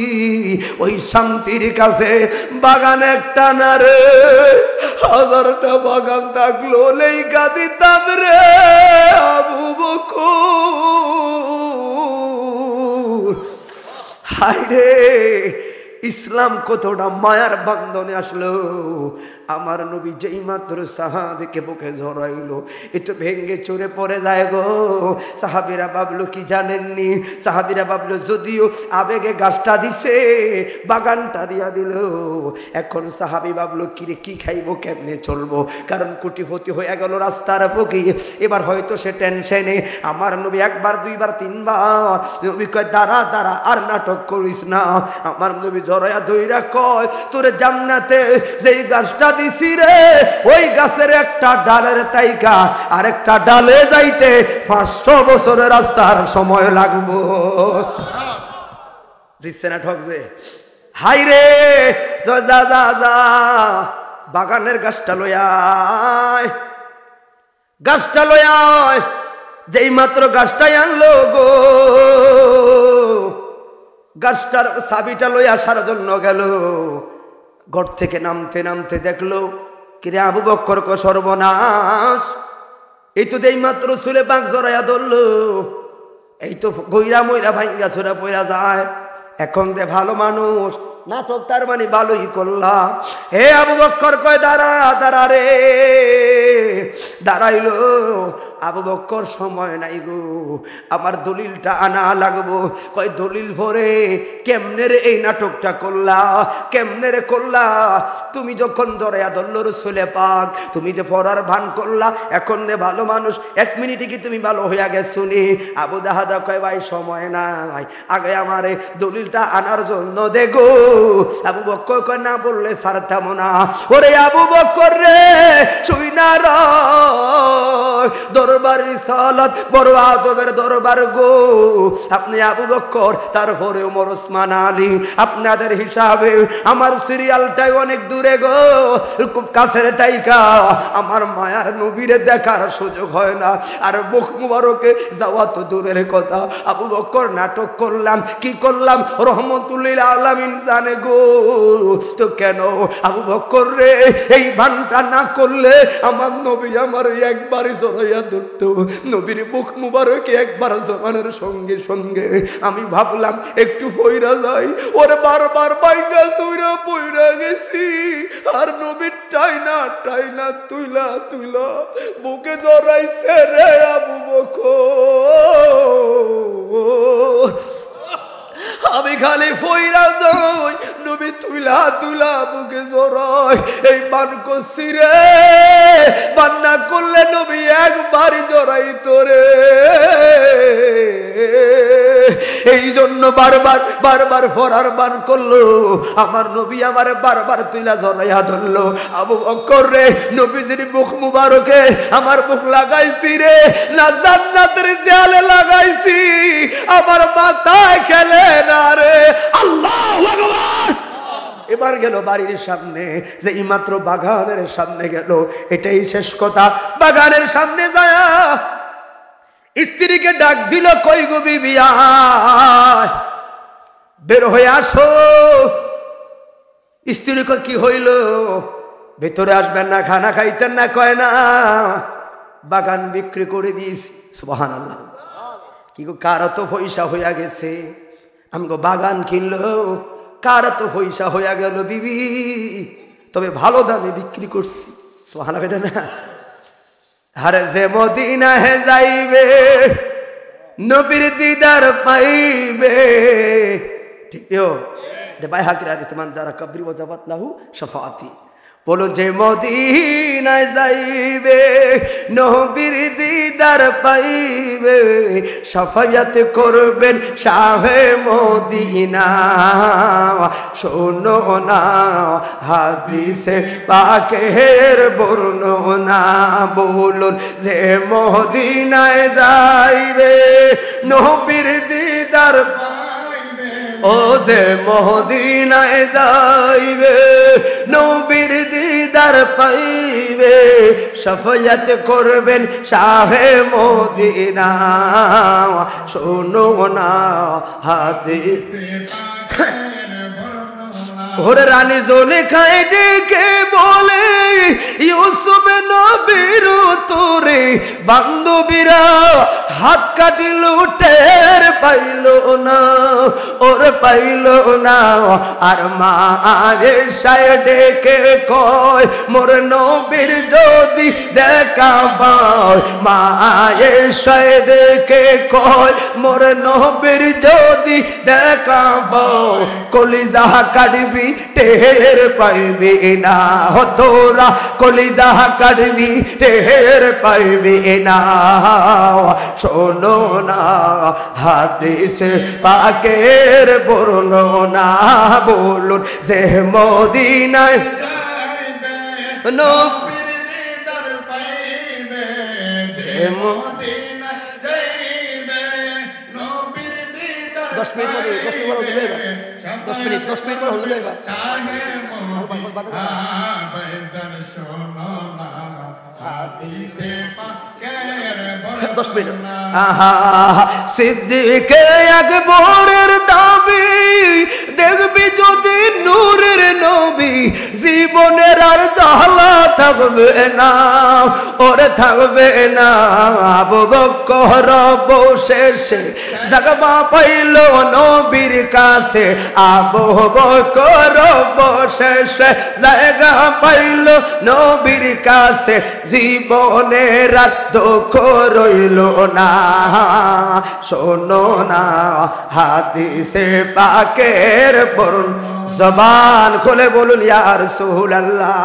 ওই শান্তির কাছে বাগান একটা না রে, হাজারটা বাগান থাকলো লেখা দিতাম রে আবু বকর। হায়রে ইসলাম কতটা মায়ার বান্ধনে আসলো। আমার নবী যেই মাত্র সাহাবীকে বুকে জড়াইলো, এ তো ভেঙ্গে চড়ে পড়ে যায় গো। সাহাবীরা ভাবলো কি জানেননি, সাহাবীরা ভাবলো যদিও আবেগে গাছটা দিছে বাগানটা দিয়া দিল। এখন সাহাবী ভাবলো কিরে কি খাইবো কেমনে চলবো, কারণ কোটিপতি হয়ে গেল রাস্তার ফকির। এবার হয়তো সে টেনশনে। আমার নবী একবার দুইবার তিনবার নবী কয় দাঁড়া দাঁড়া আর নাটক করিস না। আমার নবী জড়াইয়া ধইরা কয় তোরে জান্নাতে যেই গাছটা দিছি রে, ওই গাছের একটা ডালের তাইকা আরেকটা ডালে যাইতে 500 বছরের রাস্তার সময় লাগবো। দিচ্ছে না ঠকছে? হাই রে যা যা যা বাগানের গাছটা লয়ায়, গাছটা লয়ায়। যেই মাত্র গাছটাই আনলো গো, গাছটার চাবিটা লই আসার জন্য গেল। ঘর থেকে নামতে নামতে দেখলো কিরে আবু বকর কো সর্বনাশ, এই তো দেই মাত্র চুলে পাক জড়াইয়া ধরলো, এই তো গইরা মইরা ভাঙ্গা ছোড়া পইরা যায়। এখন দে ভালো মানুষ নাটক তার মানে ভালোই করলা। হে আবু বকর কয় দাঁড়া দাঁড়া রে। দাঁড়াইলো। আবু বকর সময় নাই গো, আমার দলিলটা আনা লাগবো। কয় দলিল ভরে কেমনে রে এই নাটকটা করলা, কেমনে রে করলা? তুমি যখন জড়াইয়া ধরল রসুলে পাক, তুমি যে পড়ার ভান করলা, এখন রে ভালো মানুষ, 1 মিনিটে কি তুমি ভালো হইয়া গেছো নি? আবু দাহাদা কয় ভাই সময় নাই, আগে আমারে দলিলটা আনার জন্য দেখো। আবু বকর কয় না বললে ছাড়তাম না। ওরে আবু বকর রে শুই না র, দরবার রিসালাত বড় আদবের দরবার গো। আপনি আবু বকর, তারপরে ওমর ওসমান আলী, আপনাদের হিসাবে আমার সিরিয়ালটাই অনেক দূরে গো, খুব কাছের তাইকা আমার মায়ার নবীরে দেখার সুযোগ হয় না, আর মুখ মুবারকে যাওয়া তো দূরের কথা। আবু বকর নাটক করলাম, কি করলাম রহমতুল্লিল আলামিন জানে গো। তো কেন আবু বকর রে এই ভানটা না করলে আমার নবী আমার একবারই জড়াইয়া ধরতো, নবীর মুখ মুবারকে একবার জমানের সঙ্গে সঙ্গে আমি ভাবলাম একটু ফইরা যাই, ওরে বারবার বাইনা চইরা পইরা গেছি, আর নবীর টাইনা টাইনা তুইলা তুইলা বুকে জড়াইছে রে আবু বকর। আমি খালি ফইরা যাই, নবী তুইলা তুইলা বুকে জড়াই, এই বান করছি রে, বান্না করলে নবী একবারই জড়াই তোরে। এই জন্য বারবার বারবার ফরার বান করলো, আমার নবী আমার বারবার তুইলা জড়াইয়া ধরলো। আবু বকর রে নবীজির মুখ মুবারকে আমার মুখ লাগাইছি রে, না জান্নাতের দেয়ালে লাগাইছি, আমার মাথায় খেলে না রে। আল্লাহু আকবার। এবার গেল বাড়ির সামনে, যে মাত্র বাগানের সামনে গেল, এটাই শেষ কথা। বাগানের সামনে যায় স্ত্রীকে ডাক দিল, কই গো বিবি আয়, বের হয়ে আসো। স্ত্রী কই কি হইল, ভেতরে আসবেন না, খানা খাইতেন না? কয় না, বাগান বিক্রি করে দিস। সুবহানাল্লাহ। কি গো কার তো পয়সা হইয়া গেছে, আমি গো বাগান কিনলো, কার তো পয়সা হইয়া গেল বিবি, তবে ভালো দামে বিক্রি করছি। সুবহানাল্লাহ না? আর যে মদিনায় যাইবে নবীর দিদার পাইবে, ঠিক ভাই হাকির হাদিস মান যারা কবরি ওয়াজাবাত লাহু শাফাআতি। বলো যে মদিনায় যাইবে নবীর দিদার পাইবে, শাফায়াত করবেন শাহে মদিনা। শোনো না হাদিসে পাকের বর্ণনা, বলুন যে মদিনায় যাইবে নবীর দিদার, ও যে মদিনায় যাইবে নবীর দিদার পাইবে, শাফায়াত করবেন শাহে মদিনা। শোনো না হাদিস, ওরে রানী জুলেখায় ডেকে বলে, ইউসুফ নবীর তোরে বান্ধবীরা হাত কাটিল টের পাইল না, ওর পাইল না। আর মা আয়েশায় ডেকে কয়, মোর নবীর যদি দেখা পায়, মা আয়েশায় ডেকে কয়, মোর নবীর যদি দেখা পায়, কলিজা কাটবি টের পাইবি না, তোরা কলিজা কাটবি টের পাইবি না। শোনো না হাদিসে পাকের বর্ণনা, বলুন যে মদিনায় নবীর দিদার পাইবে, যে মদিনায় যাইবে নবীর দিদার 10 মিনিট পরে 10 মিনিট পরে হলো, 10 মিনিট পরে হলো। 10 মিনিট। সিদ্দিকে আকবরের দাবি দেখবি যদি নূরের নবী জীবনের আর জ্বালা থাকবে না, ওরে থাকবে না। আবু বকর বসেছে জাগবা পাইল নবীর কাছে, আবু বকর বসেছে জায়গা পাইল নবীর কাছে, জীবনের আর দুঃখ রইল না। শোনো না হাদিসে পাকের বরুণ, জবান খুলে বলুন ইয়া রাসূলুল্লাহ।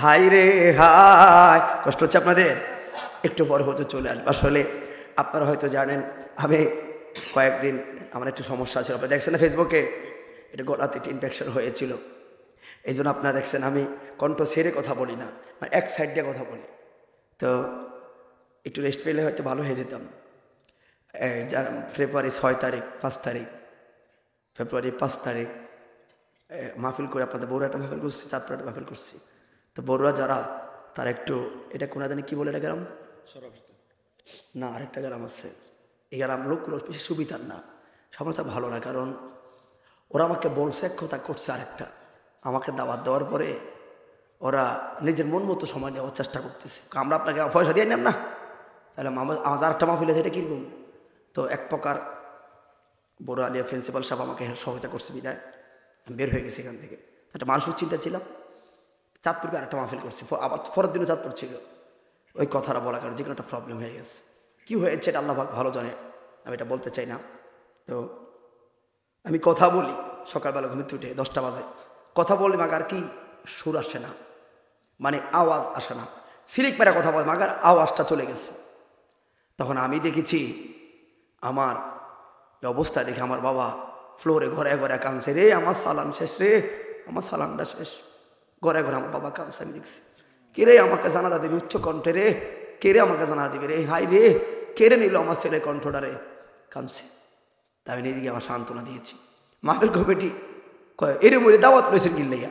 হাই রে হাই, কষ্ট হচ্ছে আপনাদের? একটু পর হয়তো চলে আসবে। আসলে আপনারা হয়তো জানেন আমি কয়েকদিন আমার একটু সমস্যা ছিল, আপনারা দেখছেন না ফেসবুকে, এটা গলাতে ইনফেকশন হয়েছিল। এই জন্য আপনারা দেখছেন আমি কণ্ঠ ছেড়ে কথা বলি না, মানে এক সাইড দিয়ে কথা বলি। তো একটু রেস্ট পেলে হয়তো ভালো হয়ে যেতাম। ফেব্রুয়ারি 6 তারিখ 5 তারিখ ফেব্রুয়ারি 5 তারিখ মাহফিল করে আপনাদের বড়ুয়া একটা মাহফিল করছি, চাঁদপুর একটা মাহফিল করছি। তো বড়ুয়া যারা তারা একটু এটা কোনা জানি কী বলে এটা গ্রাম না, আরেকটা গ্রাম আছে, এই গ্রাম লোকগুলো বেশি সুবিধার না, সমস্যা ভালো না। কারণ ওরা আমাকে বলছে এক কথা, করছে আরেকটা। আমাকে দাওয়াত দেওয়ার পরে ওরা নিজের মন মতো সময় দেওয়ার চেষ্টা করতেছে। আমরা আপনাকে পয়সা দিয়ে নিলাম না, তাহলে আমার আরেকটা মাহফিল আছে, এটা কিরকম? তো এক প্রকার বড় আলিয়া প্রিন্সিপাল সাহেব আমাকে সহায়তা করছে, বিদায় আমি বের হয়ে গেছি এখান থেকে। একটা মানুষের চিন্তা ছিলাম, চাঁদপুরকে আরেকটা মাহফিল করছি, আবার পরের দিনও চাঁদপুর ছিল। ওই কথাটা বলা কারণ যে কোনো একটা প্রবলেম হয়ে গেছে। কী হয়েছে এটা আল্লাহ ভালো জানে, আমি এটা বলতে চাই না। তো আমি কথা বলি সকালবেলা ঘুমিতে উঠে 10টা বাজে কথা বলি, মাগার কি সুর আসে না, মানে আওয়াজ আসে না, সিলিক মেরা কথা বলে মাগার আওয়াজটা চলে গেছে। তখন আমি দেখেছি আমার এই অবস্থা দেখে আমার বাবা ফ্লোরে ঘরে ঘরে কাঁদছে, রে আমার সালাম শেষ, রে আমার সালামটা শেষ। ঘরে ঘরে আমার বাবা কাঁদছে, আমি দেখছি। কে রে আমাকে জানাজা দিবি উচ্চ কণ্ঠে, রে কে রে আমাকে জানাজা দিবি, রে হাই রে কেড়ে নিল আমার ছেলে কণ্ঠটা, রে কাঁদছে। তা আমি নিজেকে আমার সান্ত্বনা দিয়েছি। মাহফিল কমিটি কয় এরে মরে দাওয়াত রয়েছেন গিল্লাইয়া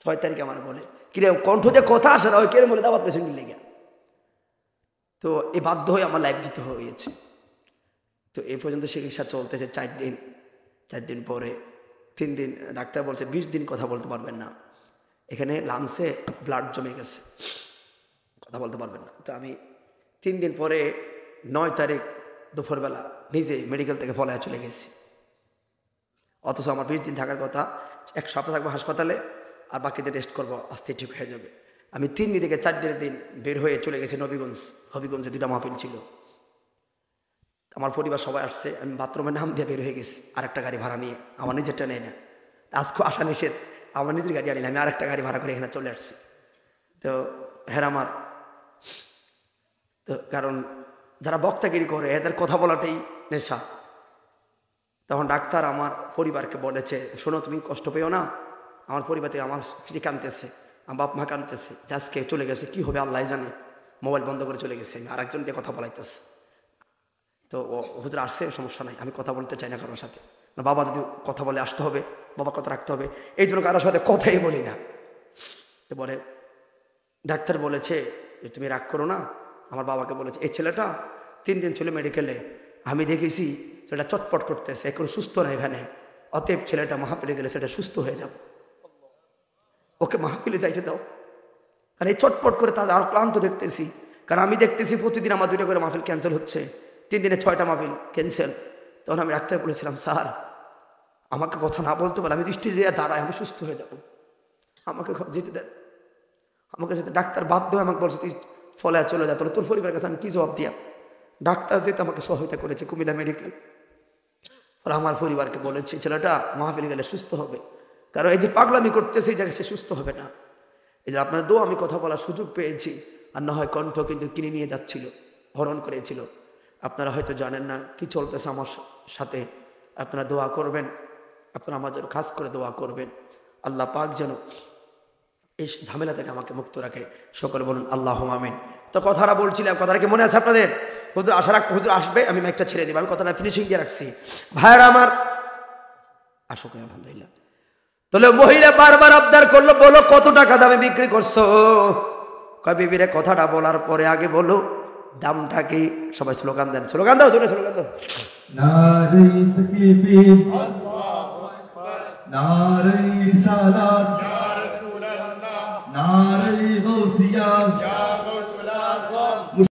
6 তারিখে আমার বলে, কিরে কণ্ঠ দিয়ে কথা আসে না, ওই কেড়ে মরে দাওয়াত রয়েছেন গিল্লাইয়া। তো এই বাধ্য হয়ে আমার লাইফ দিতে হয়েছে। তো এই পর্যন্ত চিকিৎসা চলতেছে 4 দিন। 4 দিন পরে 3 দিন ডাক্তার বলছে 20 দিন কথা বলতে পারবেন না, এখানে লাংসে ব্লাড জমে গেছে, কথা বলতে পারবেন না। তো আমি 3 দিন পরে 9 তারিখ দুপুরবেলা নিজে মেডিকেল থেকে পলায় চলে গেছি। অথচ আমার 20 দিন থাকার কথা, 1 সপ্তাহ থাকবো হাসপাতালে, আর বাকিদের রেস্ট করবো, আস্তে ঠিক হয়ে যাবে। আমি 3 দিন থেকে 4 দিনের দিন বের হয়ে চলে গেছি নবীগঞ্জ। হবিগঞ্জে 2টা মাহফিল ছিল, আমার পরিবার সবাই আসছে। আমি বাথরুমের নাম দিয়ে বের হয়ে গেছি আরেকটা গাড়ি ভাড়া নিয়ে, আমার নিজেরটা নেই না, আজকে আসা নিষেধ, আমার নিজের গাড়ি আনি না, আমি আরেকটা গাড়ি ভাড়া করে এখানে চলে আসছি। তো হ্যাঁ আমার তো কারণ যারা বক্তাগিরি করে এদের কথা বলাটাই নেশা। তখন ডাক্তার আমার পরিবারকে বলেছে, শোনো তুমি কষ্ট পেও না, আমার পরিবার থেকে আমার স্ত্রী কাঁদতেছে, আমার বাপ মা কাঁদতেছে, আজকে চলে গেছে, কি হবে আল্লাহ জানে। মোবাইল বন্ধ করে চলে গেছে, আমি আরেকজন দিয়ে কথা বলাইতেছে। তো ও হুজুর আসছে, সমস্যা নাই, আমি কথা বলতে চাই না কারোর সাথে, না বাবা যদি কথা বলে আসতে হবে, বাবা কথা রাখতে হবে, এই জন্য কারোর সাথে কথাই বলি না। তো বলে ডাক্তার বলেছে যে তুমি রাগ করো না। আমার বাবাকে বলেছে এই ছেলেটা 3 দিন ছিল মেডিকেলে, আমি দেখেছি সেটা চটপট করতেছে, এখন সুস্থ না এখানে, অতএব ছেলেটা মাহফিলে গেলে সেটা সুস্থ হয়ে যাবে, ওকে মাহফিলে যাইতে দাও। কারণ এই চটপট করে তাদের আরো ক্লান্ত দেখতেছি, কারণ আমি দেখতেছি প্রতিদিন আমার 2টা করে মাহফিল ক্যান্সেল হচ্ছে, 3 দিনে 6টা মাহফিল ক্যান্সেল। তখন আমি ডাক্তার বলেছিলাম, স্যার আমাকে কথা না বলতে পারে, আমি দৃষ্টি দিয়ে দাঁড়াই, আমি সুস্থ হয়ে যাব, আমাকে যেতে দেন, আমাকে যেতে। ডাক্তার বাধ্য হয়ে আমাকে বলছে তুই ফলে চলে যা, তোর পরিবারের কাছে আমি কী জবাব দিয়া। ডাক্তার যেতে আমাকে সহায়তা করেছে কুমিল্লা মেডিকেল। আর আমার পরিবারকে বলেছে ছেলেটা মাহফিলে গেলে সুস্থ হবে, কারণ এই যে পাগলামি করতেছে এই জায়গায় সে সুস্থ হবে না। এই যে আপনার দোয়া আমি কথা বলার সুযোগ পেয়েছি, আর না হয় কণ্ঠ কিন্তু কিনে নিয়ে যাচ্ছিল, হরণ করেছিল। আপনারা হয়তো জানেন না কি চলতেছে আমার সাথে, আপনারা দোয়া করবেন, আপনারা আমার জন্য খাস করে দোয়া করবেন, আল্লাহ পাক যেন এই ঝামেলা থেকে আমাকে মুক্ত রাখে। সকলে বলুন আল্লাহুম্মা আমিন। তো কথাটা বলছিলাম, কথাটা কি মনে আছে আপনাদের? হুজুর আশা রাখ, হুজুর আসবে, আমি মাইকটা ছেড়ে দিব, আমি কথাটা ফিনিশিং দিয়ে রাখছি। ভাইরা আমার আসুক, আলহামদুলিল্লাহ। তাহলে মহিলা বারবার আবদার করলো, বলো কত টাকা দামে বিক্রি করছো? কয় বিবিরে কথাটা বলার পরে আগে বলো দামটা কি? সবাই স্লোগান দেন, স্লোগান দাও, জোরে স্লোগান দাও। নারে তাকবীর, নারে রিসালাত, নারে গাউসিয়া,